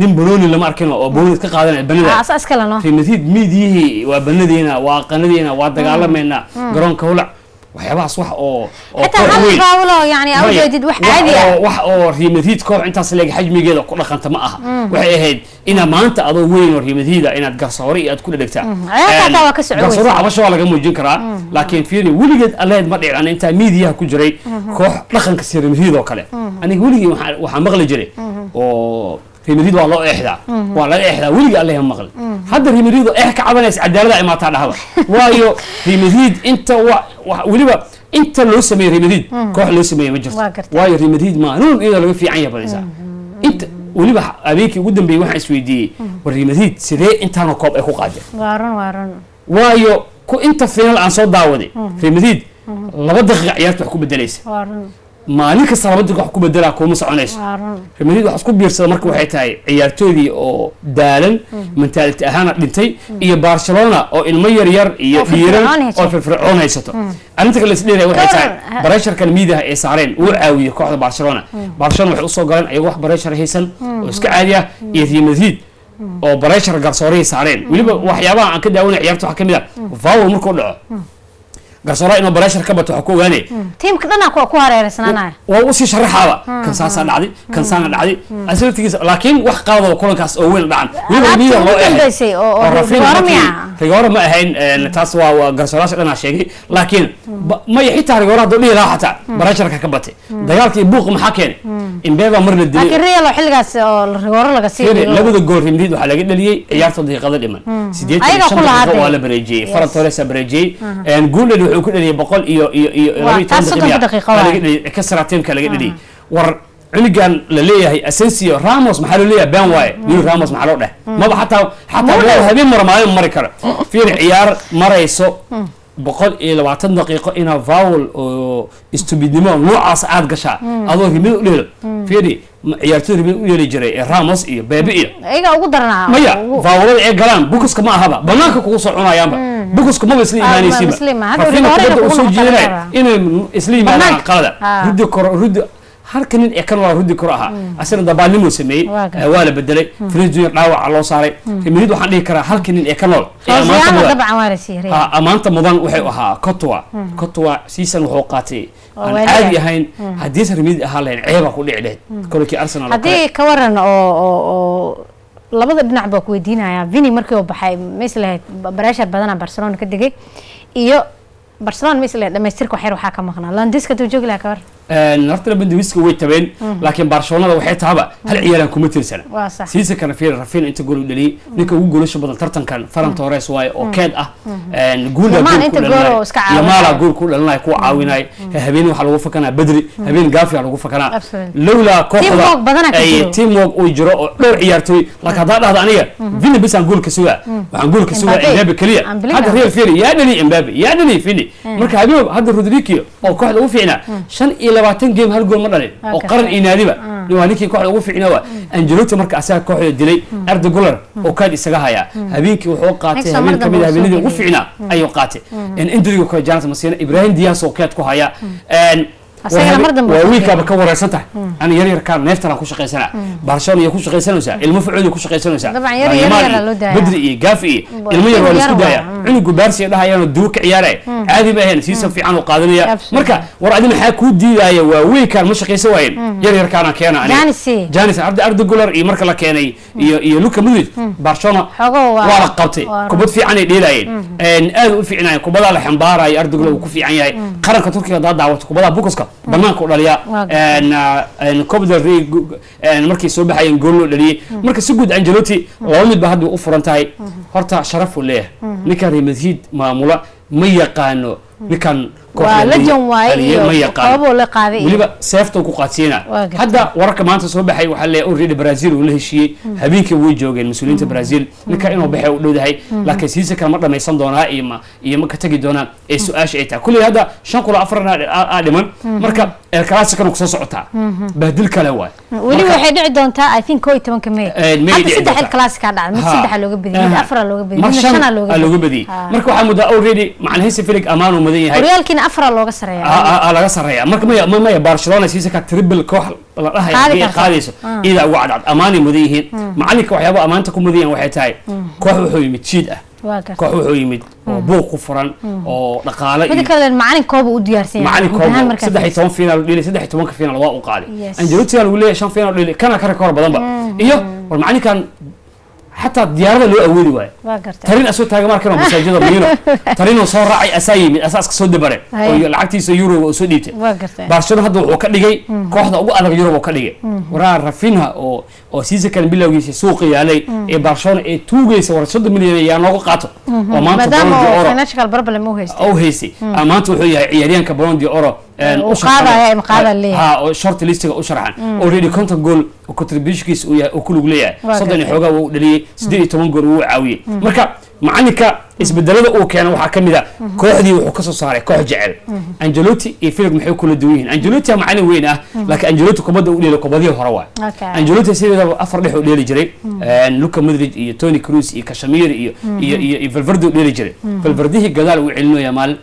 nin booni lama arkin oo booni ka qaadanay banada asaas kale no Real Madrid midihi waa banadeena waa qanadeena waa dagaalameena garoonka hulac waxyaabahaas wax oo حتى هل فاولو يعني او جديد wax caadi ah wax oo Real Madrid koox intaas leeg xajmigeeda ku dhaqanta ma aha waxay ahayd ina maanta adoo weyn oo Real Madrid inaad garsoore aad ku dhigtaa ayada waa ka socday garsoore abasho laga muujin karaa laakiin fiiri wiligeed alleed ma dhicin inta media ku jiray koox dhaqanka Real Madrid oo kale aniga wiligii waxa maqli jiray oo Real Madrid waa loo eexdaa waa laga eexdaa wiligii alle ma maqli hadda Real Madrid oo ka cabanaysa cadaalada ay maata dhahaba waayo Real Madrid inta waliba inta loo sameeyay Real Madrid koox loo sameeyay ma jirto waayo Real Madrid ma nuun iyada laga fiican yahay badaysa inta waliba abeekii ugu dambeeyay waxa isweydiiyay war Real Madrid sidee intaan koob ay ku qaadeen waaran waayo ku inta final aan soo daawaday Real Madrid 2 daqiiqo ciyaarta wax ku bedelaysa maalin kasta 2 daqiiqo wax ku bedelaa kuma soconayso Real Madrid wax isku biirsada marka waxay tahay ciyaartoydii oo daalan mentality ahaan dhintay iyo Barcelona oo ilmo yar yar iyo dhiiran oo firfircoon haysato arinta kale isdheeray waxay tahay barasharkan miidaha ee saareen uu caawiyo kooxda Barcelona waxay u soo galeen ayaga wax barashar haysan oo iska caadi ah iyo Real Madrid oo barashar garsoore saareen waliba waxyaabaha aan ka daawanay ciyaarta waxa kamid ah foul markuu dhaco garsoore inuu barashar ka bato waxa ku ogaanay teamka dhanaa ku hareereysanaanaya waa u sii sharaxaaba kan saasa dhacday kan saana dhacday asaltigiisa laakiin wax qaado kulankaas oo weyn dhacan waliba miidaha loo eexay oo rigoora ma ahayn taas waa garsooraasha dhanaa sheegay laakiin maya xitaa rigoora hadduu dhihi lahaa xataa barasharka ka batay dagaalkii buuqa maxaa keenay Mbeba mar la dilay laakiin Real xilligaas oo rigoora laga siiyay labada gool Real Madrid waxaa laga dhaliyay ciyaarta daqiiqada dhiman 85 daqiiqo waa la bareejiyay Ferran Torres bareejiyay goolna wuxuu ku dhaliyay 100 iyo 12 daqiiqo ka saraateemka laga dhaliyay war cunigan la leeyahay Asensio Ramos maxaa loo leeyahay Ben White Leo Ramos maxaa loo dheh maba xataa habeen marmaayo mari karo fiir ciyaar marayso 120 daqiiqo ina foul oo stupidnimo noocaas aad gashaa adoo rimid u dheelo fiiri ciyaartoy rimid u yeeli jiray Ramos iyo Bebe iyo ayaga ugu daranaa maya foulada ay galaan bukuska ma ahaba banaanka kugu soo cunayaanba bukuska ma isla iimaanaysiba hada uu soo jeeday inay isla iimaanaan qalada rudi halkan nin kan waa rudi karo aha asana dabaalnimo sameeyay waa la bedelay French Junior dhaawac loo saaray Minid waxaan dhihi karaa halkan nin kan nool amaanta mudan waxay ahaa Courtois season wuxuu qaatay aan caadi ahayn hadii Minid ahaa leen ceeba ku dhici lahayd kolkii Arsenal hadii ka waran oo labada dhinac baa ku weydiinaya Vini markii uu baxay mislahayd barashar badan Barcelona ka digay iyo Barcelona mislahayd dhameystirka waxay waxa ka maqnaa Landiska tuu joogi lahaa ka war نرتنا بندويسك ويتبين لكن برشلونة وحيتها بقى هل عيالهم كوميتر سنة سيسا كان في رافين انت قولوا لي نيكا وقولوا شو بدل ترتن كان فران توريس واي اوكاد نقول يمالا قول كل لنا يكون عاوناي هبين وحلو وفكنا بدري هبين قافي على وفكنا لولا كوخلا اي تيم ووك ويجرو لو عيارتوي لك هذا انيه فيني بس نقول كسوا نقول كسوا امبابي كليا هذا ريال فيني يا دني امبابي يا دني فيني مركا حبيب هذا رودريكيو او كوخلا وفينا شن 20 جيم هل جول مدلين او قرن inaadiba ninkii kooxda ugu fiicnaa waa Ancelotti marka asaga kooxda dilay Arda Güler oo kaad isaga haya habeenkii wuxuu qaatay habeen kamid ah habeenadii ugu fiicnaa ayuu qaatay in intrigo ka jaanta Masiina Ibrahim Diaz oo kaad ku haya وويكا بكا ورسنته انا يرير كان نفتنا ku shaqeysana Barcelona iyo ku shaqeysanaysa ilmo fuucud ku shaqeysanaysa بدري قافي ilmo yar wala isku daaya cunugu Barcelona dhahayaan duuka ciyaaray caadi ma ahayn siisan fiican oo qaadanaya marka war adina waxa ku diidaya waa weeykan ma shaqeysan waayeen yaryar kana keena ani Janis Arda Güler iyo marka la keenay iyo Luka Modric Barcelona wala qabtay kubad fiican ay dheelayeen aad u fiicnaa kubada la xambaaray Arda Güler ku fiican yahay qaranka Turkiga daawada kubada bukuska banaanka u dhaliya Copa Rey markii soo baxayeen gool loo dhaliyay marka si guud Ancelotti laba mid ba hadda u furan tahay horta sharaf u leeyahay ninka Real Madrid maamula ma yaqaano ninkan kooxda ma yaqaano waliba seefta ku qaadsiina hadda wararka maanta soo baxay waxa la already Brazil uu la heshiiyay habeenkii way joogeen mas'uuliyiinta Brazil ninka inuu baxay u dhowdahay laakiin siisa kama dhameysan doonaa iyo ma ka tagi doonaa ee su'aasha ay tahay kulli hada 5 dhiman marka El Clasico ku soo socota baadil kale waay wali waxay dhici doontaa I think 11 May hadda saddex El Clasico dhacay mid saddex looga badiyay mid afar looga badiyay mid shan looga badiyay marka waxa muddo already macnaheesu Felix amaano mudan yahay Realkina afar looga sareeyaa laga sareeyaa marka ma Barcelona siisa ka triple koox la dhahay qaadayso ida ugu cadcad amaani mudan yihiin macalinka waxyaabo amaanta ku mudan waxay tahay koox wuxuu yimid jiid ah koox wuxuu yimid oo buuq ku furan oo dhaqaale mid kale macalinkooba u diyaarsan yahay macalinkooba 13 final dhili 13 final waa u qaaday Ancelotti uu leeyahay 5 final dhili kana ka rekoor badan ba iyo war macalinkan حتى ديارنا لو أولي واي ترين أسود تاجر ماركنا مساجد مينو ترين وصار راعي أسايم أساس كسود برا العكتي سيورو وسوديته برشلونة هذا وكذا جاي كواحدة أو أنا يورو وكذا جاي ورا رفينها أو سيزا كان بيلا ويجي سوقي عليه برشلونة توجي سوار صد مليون يعني نوقع قاطع وما دام فينانشال بربل مو هيستي أو هيستي أما أنتوا يعيرين كبرون دي أورو مقابلة اللي ها شرط ليستك أشرحن أوريدي كنت أقول وكتربيشكيس وكل ولاية صدقني حوجا ودلي سدي تمنجر وعوي مركا معانك isbedelada uu keenay waxa kamid ah kooxdii wuxuu ka soo saaray koox jecel Ancelotti iyo Felix maxay kula duween Ancelotti ma macallin weyn ah laakiin Ancelotti kubadda uu dheelay kubadii hore waa Ancelotti sidoo afar dhix u dheeli jiray Luka Modric iyo Toni Kroos iyo Casemiro iyo Valverde u dheeli jiray Valverde gadaal uu celinayo maal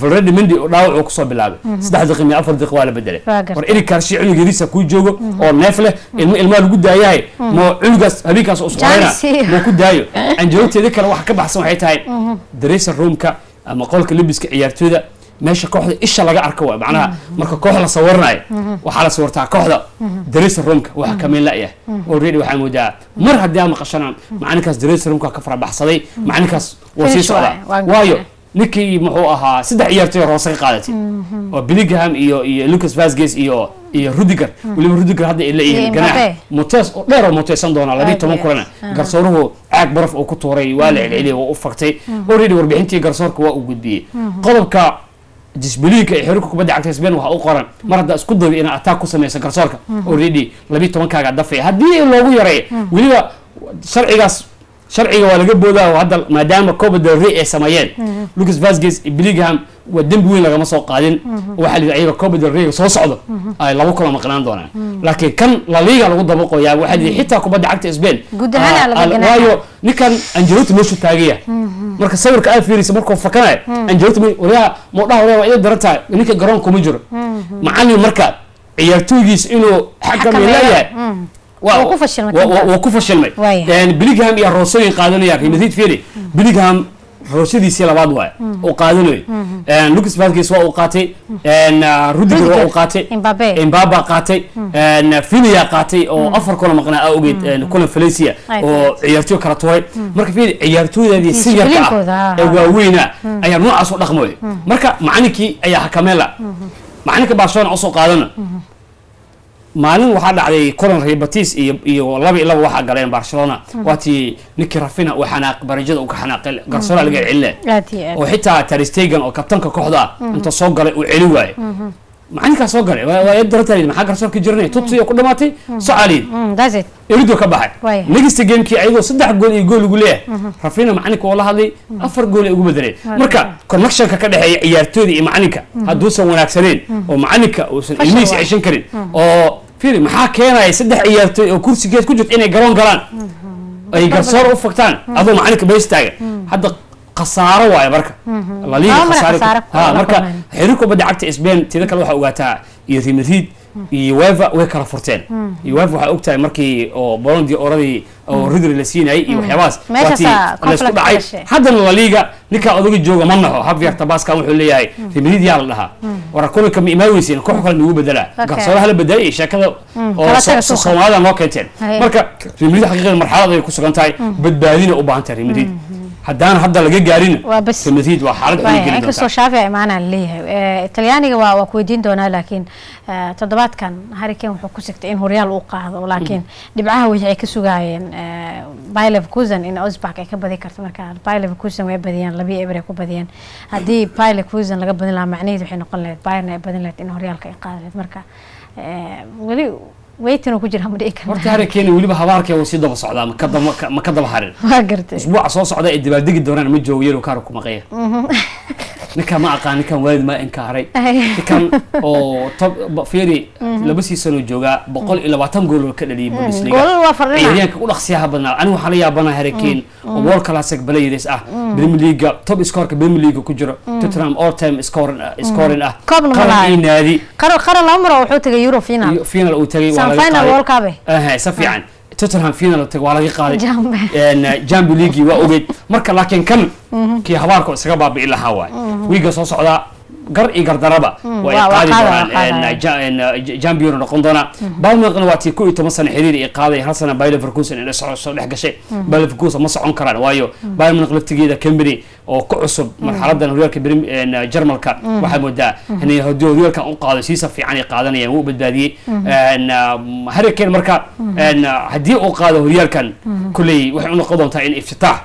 Valverde Mendy oo dhaawac uu ku soo bilaabay 3 daqiiqo 4 daqiiqo waa la bedelay war Eric Garcia cunuggiisa ku joogo oo neef leh ilmo lagu daayahay ma cunugaas habeenkaas oo socdayna ma ku daayo Ancelotti kale wax ka baxsan waxay tahay dareesa roomka ama qolka libiska ciyaartooyda meesha kooxda isha laga arko waa macnaha marka koox la sawiranayo waxaa la sawirtaa kooxda dressing roomka waxa kamid la yahay already waxaa moodaa mar haddii aan maqashana macalinkaas dressing roomka ka farabaxsaday macalinkaas waa sii socdaa waayo ninkii muxuu ahaa saddex ciyaartoy roose ka qaadatay oo Bellingham iyo Lucas Vazquez iyo Rudiger waliba Rudiger hadda ila iyo ganaax Motes oo dheer oo Motesan doona 12 kulan garsooruhu caag baraf oo ku tooray waa la celceliyay oo u faktay already warbixintii garsoorka waa u gudbiyay qodobka disbiliinka ee xiriirka kubadda cagta Spain waxa uu qoran mar hadda isku dayo in attack ku sameeyso garsoorka already 12 kaaga dafay haddii loogu yareeyo waliba sharciga waa laga boodaa hadda maadaama Copa del Rey ay sameeyeen Lucas Vazquez Bellingham waa dambi weyn lagama soo qaadin waxa la yiraahdaa Copa del Rey soo socdo ay laba kala maqnaan doonaan laakiin kan La Liga lagu dabaqoyaa waxa la xitaa kubadda cagta Spain waayo ninkan Ancelotti meeshu taagaya marka sawirka ay fiiriso markuu fakanayo Ancelotti ma dhaho waa ila darata ninka garoonka kuma jiro macallin marka ciyaartooygiis inuu xakam leeyahay وكفشلمي يعني بليغهام يا روسوين قادنيا ريميديت فيري بليغهام روسيديسي لباد واي او قادنوي ان لوكاس فاسكيز وا او قاتي ان روديجر وا او قاتي امبابا قاتي ان فينيا قاتي او افر كل مقنا اوغيد كل فليسيا او عيارتو كلا توي marka fiiri ciyaartooyadii si yarka ee waaweyna ayaa noocaas u dhaqmay marka macallinkii ayaa xakameela macalinka Barcelona oo soo qaadana maalin waxaa dhacday kulan Real Betis iyo laba waxa galeen Barcelona waati Nicky Rafina waxana barajada uu ka xanaaqay garsoora laga cilay oo xitaa Ter Stegen oo kabtanka kooxda inta soo galay uu celi waayay macalinka soo galay waa dartay maxaa garsoorka jirnay tutsi ku dhamaatay Socaalid dazet irido ka baxay next game-kii ayagoo 3 gool iyo gool ugu leeyahay Rafina macalinka wala hadlay 4 gool ay ugu bedelay marka connection-ka ka dhaxeeya ciyaartooyda iyo macalinka haduusan wanaagsaneen oo macalinka uusan ilmihiisa ceshan karin oo fiiri maxaa keenay 3 ciyaartooy oo kursigeed ku jirta inay garoon galaan ay garsoor u fagtaan adoo macalinka beestaaga hadda qasaaro waay marka La Liga qasaaro marka xiriirka kubadda cagta Spain tida kale waxa ogaataa iyo Real Madrid iyo UEFA way kala furteen UEFA waxa ogtahay markii oo Ballon d'Or oo Rodri la siinay iyo waxyaabas waati la isku dhacay hadda La Liga ninka odaga jooga ma naxo Javier Tebascan wuxuu leeyahay Real Madrid yaa la dhahaa warakoon kama imaawaysin koox kale ugu bedela garsooraha la bedelay sheekada oo Soomaalida noo keenteen marka Real Madrid xaqiiqada marxalad ay ku sugan tahay badbaadina u baahan tahay Real Madrid haddaan hadda laga gaarin Madrid waa xaalad ay gelin doontaa Shaafici maana leeyahay Talyaaniga waa ku weydiin doonaa laakiin toddobaadkan Harry Kane wuxuu ku sigtay in Real uu qaado laakiin dhibcaha waxay ka sugayeen Bayer Leverkusen in Augsburg ay ka badi karto marka Bayer Leverkusen way badiyaan 2-0 ay ku badiyaan haddii Bayer Leverkusen laga badin lahaa macnaheedu waxay noqon lahayd Bayern ay badin lahayd in Real ka qaado marka wali weytino ku jira Amerika horta Harry Kane waliba habaarkay uu si daba socdaa ma ka daba harin waa gartay usbuuca soo socda ee dibaaldigi doonaan ma joogo yelo kaar ku maqaya ninka ma aqaan ninkan waalid ma inkaaray ninkan oo top fiiri laba season oo jooga 120 gool ka dhaliyay Bundesliga gool waa farriina ciyaaryahanka u dhaqsiyaha badnaa anigu waxa la yaabana Harry Kane oo World Classic players ah Premier League top scorer Premier League ku jiro Tottenham all time scoring ah qaran naadi qaran la maro wuxuu tagay Euro final uu tagay final World Cup safiican Tottenham final tagay waa laga qaaday Champions League waa ogeyd marka laakiin kan kii habaarka isaga baabi'i lahaa waay wiiga soo socda gar iyo gardaraba way qaadi doonaan champion noqon doona Bayern waa tii 12 sano xiriir ay qaaday hal sano Bayer Leverkusen in soo dhex gashay Bayer Leverkusen ma socon karaan waayo Bayern laftigeeda company oo ku cusub marxaladan horyaalka Jarmalka waxa moodaa inay horyaalka u qaado si fiican ay qaadanayaan uu badbaadiyay Harry Kane marka hadii uu qaado horyaalkan kulay waxay u noqon doontaa in iftitaax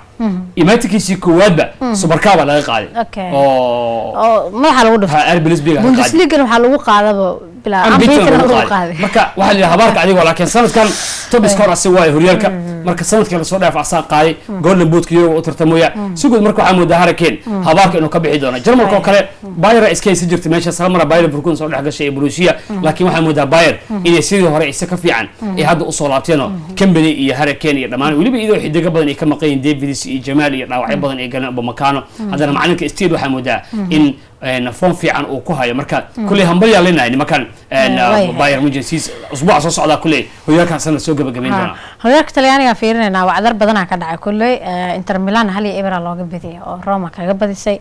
imaatikiisii koowaadba Supercup laga qaaday oo madaxa lagu dhufay Bundesliga waxa lagu qaadaba bila ambition lagu qaaday marka waxa la habaarka adiga laakiin sanadkan top scorer asi way horyaalka marka sanadkan soo dhaaf asaa qaaday Golden Boot iyo u tartamaya suuqad marka waxa moodaa Harry Kane habaarka inuu ka bixi doono Jarmalka kale Bayer iska si jirtay meesha samara Bayer Leverkusen soo dhex gashay Borussia laakiin waxa moodaa Bayer inay sidii hore isa ka fiican ee hadda u soo laabteen Kambani iyo Harry Kane iyo dhamaan waliba idoo xidiga badan ay ka maqayeen David iyo Jamal iyo dhaawacyo badan ay galeen Bamakaano hadana macalinka Steel waxa moodaa in form fiican uu ku hayo marka kulli hambal yaa leenahay nimankan Bayern Munich usbuuca soo socda kulli hoyaalkan sana soo gabagabeyn doona hoyaalka Talyaaniga fiirinayna wacdar badan ka dhacay kulli Inter Milan hal iyo Ibra looga badiyay oo Roma kaga badisay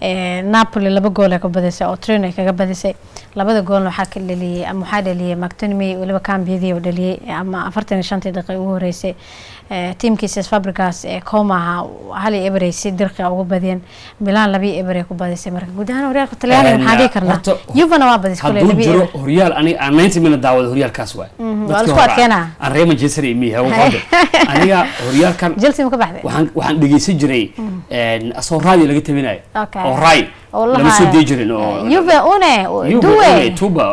Napoli laba gool ay ka badisay oo Torino ay kaga badisay labada gool waxaa ka dhaliyay ama waxaa dhaliyay McTominay waliba Cambiyadii oo dhaliyay ama 45 daqiiqo ugu horeysay teamkiisa Fabregas Como hal eber si dirqa ugu badiyeen Milan 2 eber ku badisay marka guud ahaan horyaalka Talyaaniga maxaa dhigi karnaa Juve waa badis kale 2 eber horyaal ani 90 min daawada horyaalkaas waay dadku arkeenaa aan Real Manchester iyo hawo qaaday aniga horyaalkan Chelsea ma ka baxday waxaan dhageysan jiray asoo raadi laga tabinayo oo raay lama soo deejirin oo Juve une tuba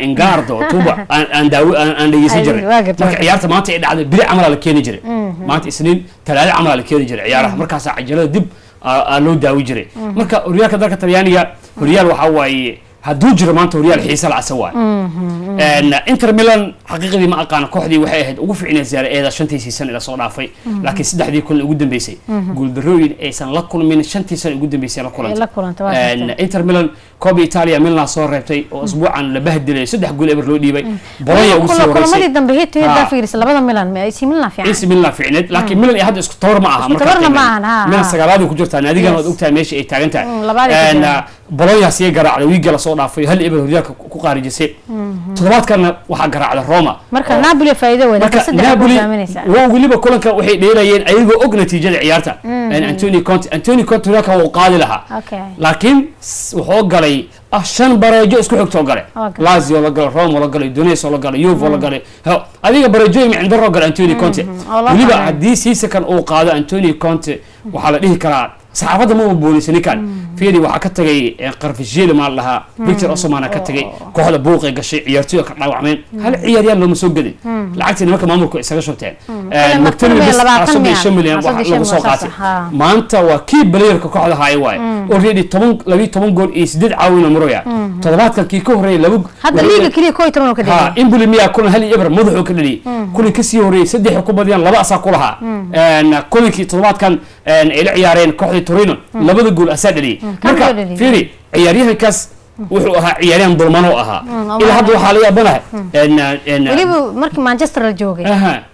Ingardo tuba aan dhageysan jiray marka ciyaarta maanta ay dhacday biri camal la keenay jiray maanta isniin talaado camal la keenay jiray ciyaaraha markaas cajalada dib loo daawi jiray marka horyaalka dalka Talyaaniga horyaal waxa waaye hadduu jiro maanta horyaal xiisa la asawaay Inter Milan xaqiiqdii ma aqaan kooxdii waxay ahayd ugu fiicnay ziyaareeda 5 season ila soo dhaafay laakiin saddexdii kulan ugu dambeysay gool darooyin aysan la kulmin 5 season ugu dambeysay la kulantay Inter Milan Coppa Italia Milan soo reebtay oo usbuucan la bahdilay 3 gool eber loo dhiibay Bologna ugu soo horeysay kulamada dambe heetada fiiris labada Milan ma AC Milan fiican AC Milan fiicneed laakiin Milan ay hadda isku toor ma aha marka Milan sagalaad ku jirtaa naadigan oo ogtahay meesha ay taagan tahay Bologna si garaacday wiiga la soo dhaafay hal eber horyaalka ku qaarijisay toddobaadkana waxa garaacday Roma marka Napoli faa'iido weyn ka saddex gool saameynaysa oo waliba kulanka waxay dheelayeen ayagoo og natiijada ciyaarta Antonio Conte uu qaadi lahaa laakiin wuxuu galay 5 bareejo isku xigtoo galay Lazio la galay Roma la galay Udinese la galay Juve la galay adiga bareejo ay macin daro galay Antonio Conte waliba hadii siisakan uu qaado Antonio Conte waxa la dhihi karaa saxaafada ma boolisan kan fiiri waxa ka tagay qarfisheeda ma laha Victor Osimhen ka tagay kooxda buuqay gashay ciyaartoy ka dhaawacmeen hal ciyaaryahan loo soo gaday lacagta nimanka maamulku isaga shubteen McTominay 25 milyan wax lagu soo qaatay maanta waa key playerka kooxda Hawaii already 12 gool iyo 8 caawin maraya toddobaadkan kii ka horeeyay laba hadda liiga kaliya 11 ka dhigay Empoli miya kun hal eber madaxu ka dhigay kulli ka sii horeeyay 3 ku badiyaan laba asaa ku lahaa kulli toddobaadkan ay la ciyaareen kooxda Torino labada gool asaa dhaliyay marka fiiri ciyaaryahankaas wuxuu ahaa ciyaaryahan dulmano ahaa ilaa hadda waxa la yaabanahay waliba markii Manchester la joogay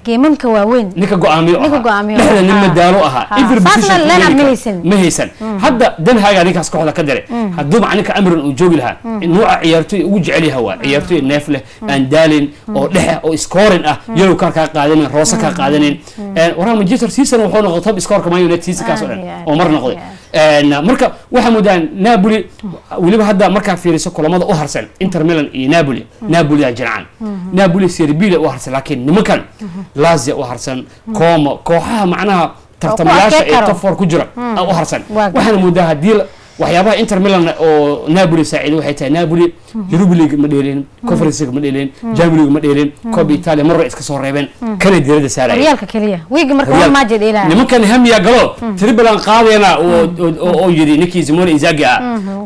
geemamka waaweyn ninka go'aamiyo dhexda nin madaalo ahaa every position ma haysan hadda Dan Haag ninkaas kooxda ka diray hadduu macalinka Amran uu joogi lahaa nooca ciyaartoy ugu jecel yahay waa ciyaartoy neef leh aan daalin oo dhexe oo scoring ah yellow card ka qaadanin roosa ka qaadanin waraa Manchester season wuxuu noqday top scorer Man United season kaas oo mar noqday marka waxa mudaan Napoli waliba hadda marka fiiriso kulamada u harsan Inter Milan iyo Napoli ay jiraan Napoli Serie B u harsan laakiin nimankan Lazio u harsan Como kooxaha macnaha tartamayaasha ee top 4 ku jira u harsan waxaan mudaa hadii waxyaabaha Inter Milan oo Napoli saaciido waxay tahay Napoli Europa League ma dheeleen Conference League ma dheeleen Champions League ma dheeleen Coppa Italia marra iska soo reebeen kala diirada saaray horyaalka kaliya wiiga marka ma jeedila nimankan hamiya galo triple qaadayna oo yiri Nicky Simone Inzaghi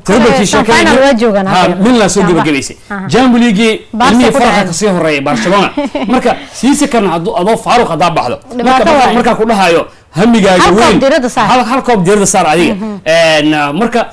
triple ki final waa joogana Milan soo gabagabaysay Champions League ilmihi farqa ka soo horeeyay Barcelona marka siisa kan adoo Faaruq hadaa baxdo marka ku dhahayo hamigaaga weyn hal koob diirada saar adiga marka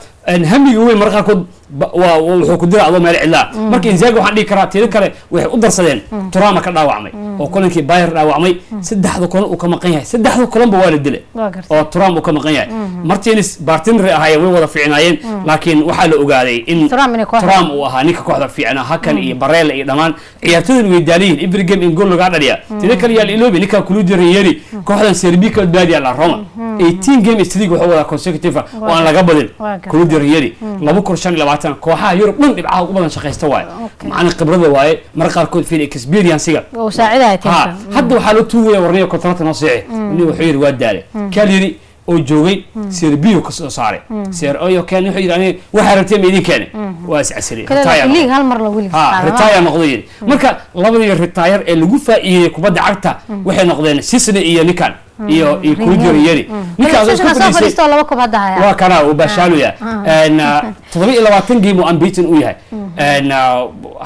hamiga weyn marka ku wuxuu ku diraa adoo meel cidla marka Inzaghi waxaan dhigi karaa tii kale waxay u darsadeen Thuram ka dhaawacmay oo kulankii Bayern dhaawacmay saddexda kulan uu ka maqan yahay saddexda kulanba waa la dilay oo Thuram uu ka maqan yahay Martinez Bartender ahaa way wada fiicnaayeen laakiin waxa la ogaaday in Thuram uu ahaa ninka kooxda fiicnaa hakan iyo Barella iyo dhamaan ciyaartoydan way daaliin every game in goal laga dhaliya tii kale yaal iloobi ninka Claudio Ranieri kooxdan Serie B ka baadiya la Roma 18 game streak wuxuu wada consecutive oo aan laga badin Claudio Ranieri 2 kooxaha Yurub dhan dhibcaha ugu badan shaqeysta waay macna khibrada waay mar qaar kood fiil experience-ga oo saacidahay taa hadda waxa la tuugay warniyo contract noo saxay inuu wuxuu yiri waa daale Cagliari oo joogay Serie B ka soo saaray Serie A kan wuxuu yiri waxa rabtay ma idin keenay waa iscasiri league hal mar la wili retire noqday marka labadii retire ee lagu faa'iideeyay kubadda cagta waxay noqdeen Sisne iyo Nikan iyo Claudio Ranieri ninkaas oo soo fariisto laba koob hadda haya waa kana oo Bashaluya 27 game oo unbeaten u yahay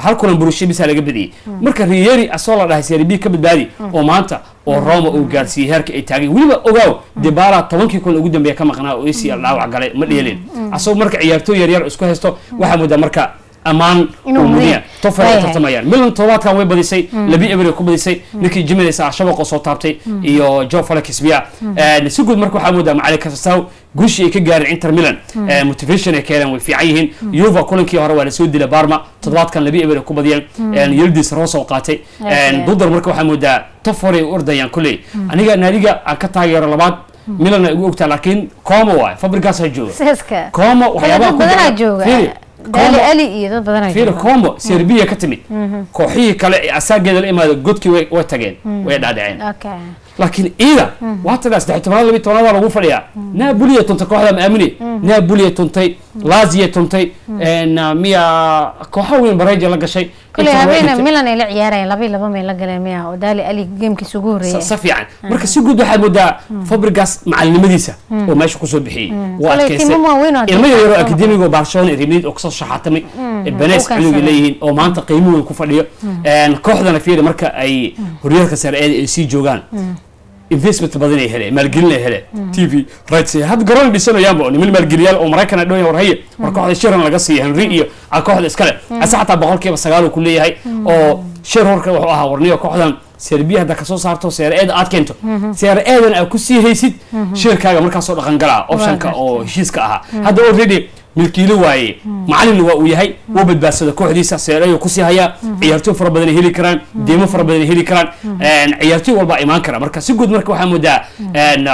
hal kulan Borussia bisa laga badiyay marka Ranieri asoo la dhahay Serie B ka badbaadi oo maanta oo Roma uu gaarsiiyay heerka ay taagay waliba ogaaw Dybala 10 kulan ugu dambeeyay ka maqnaa oo ACL dhaawac galay ma dheelin asoo marka ciyaartoy yar yar isku haysto waxa muda marka amaan Inuu mudiya mudan tofar yahay. ay tartamayaan Milan todobaadkan way badisay labi eber ku badisay ninkii Jimenez shabaq soo taabtay iyo Joe Felix biya si guud markuu waxaa moodaa macalin Castaw guushi ay ka gaareen Inter Milan motivation ay keeneen way fiican yihiin Juve kulankii hore waa la soo dilay Parma todobaadkan labi eber ku badiyeen Yildiz Rosa oo qaatay Budar marka waxaa moodaa tofar ay ordayaan kulay aniga naadiga aan ka taageero labaad Milan ay ugu ogtaa laakiin Como waa Fabregas jooga siska Como waxyaabaha ku badan jooga Fiiri, Dali Ali iyo dad badan fiiri Como Serbia ka timid kooxihii kale ee asaageeda la imaado godkii way tageen way dhaadhaceen okay laakiin iyada waa tagaas 12 lagu fadhiyaa Napoli tunta kooxda maamini Napoli tuntay Lazio tuntay miya kooxo weyn bareejo la gashay kulli habeena Milan ay la ciyaarayeen 2-2 meel la galeen miya oo Dali Ali gamekiisa ugu horeeyay safiican marka si guud waxaa moodaa Fabregas macalinimadiisa oo meesha ku soo bixiyay waa adkaysay ilmo yaro academic oo Barcelona Real oo kasoo shaxatamay Benes xilliga leeyihiin oo maanta qiimo weyn ku fadhiyo kooxdana fiiri marka ay horyaalka sare ay sii joogaan investment badan ay heleen maalgelin ay heleen TV rights had garoon dhisanayaan oo niman maalgeliyaal oo Mareykan dhow war haye war kooxda Sharon laga siiyay Henry iyo kooxda iskale asaxta 9% ku leeyahay oo shareholder wuxuu ahaa warniyo kooxdan Serbia hadda ka soo saarto Serie A aad keento Serie A-dan aad ku sii haysid shirkaaga markaas soo dhaqan galaa optionka oo heshiiska ahaa hadda already milkiilo waaye macallin waa uu yahay oo badbaasada kooxdiisa Serie A ku sii haya ciyaartoy fara badan heli karaan deemo fara badan heli karaan ciyaartoy walba imaan kara marka si guud marka waxaa moodaa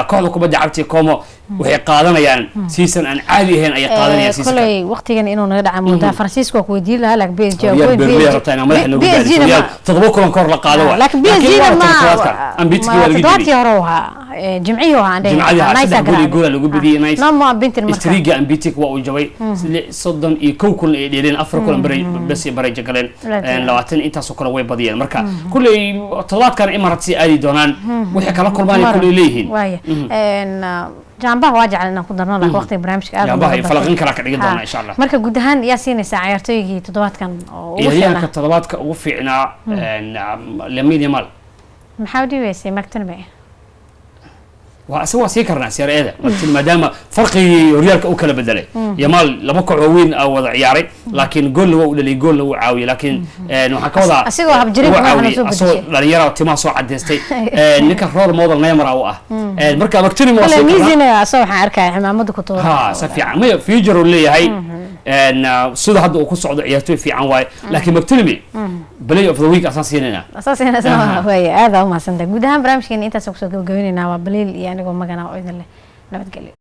kooxda kubadda cagta Como waxay qaadanayaan season aan caadi ahayn ay qaadanayaan season kulay waqtigan inuu naga dhaca moodaa Francisco ku weydiin lahaa laakiin PSG way PSG rabtaan madax nagu gaarsiiyay todoba kulan kor la qaado waa laakiin PSG ma ambitki waa lagu dadkii hore waa jimciyo waa andhay nice gool lagu bidiyay nice ma bintin marka istriga ambitki waa uu jabay 32 kulan ay dheeleen 4 kulan bas bareejo galeen 20 intaas oo kale way badiyeen marka kulay todobaadkan Emirates aadi doonaan wixii kala kulmaan kulay leeyihiin جنبها واجع لنا كنا نروح وقت برنامج كذا جنبها فلقين كلا كذا جدنا إن شاء الله مركب جدهان ياسين الساعة يرتوي تضبط كان يا كتضبط وفينا لمين يمال محاولي ويسي مكتوب وأسوأ سيكرنا سير هذا ما دام فرقي ريالك أو كلا بدله يمال لبقى عوين أو وضع يعري لكن قول له اللي يقول له عاوي لكن نحكوا ذا أسوأ بجريب عاوي أسوأ لا يرى تماسو عدستي نكرر موضوع نيمر أو مركب مكتوب ولا ميزنا أسوأ حركة محمد كتور ها سفي عمي فيجر اللي هاي سود هذا وكل صعود عيارته في عنواي لكن مكتوبي بلاي اوف ذا ويك اساسينا هو هذا هو ما صندق ودهم برامج كان انت سوق جويننا وبليل يعني ما كان ايضا نبتقلي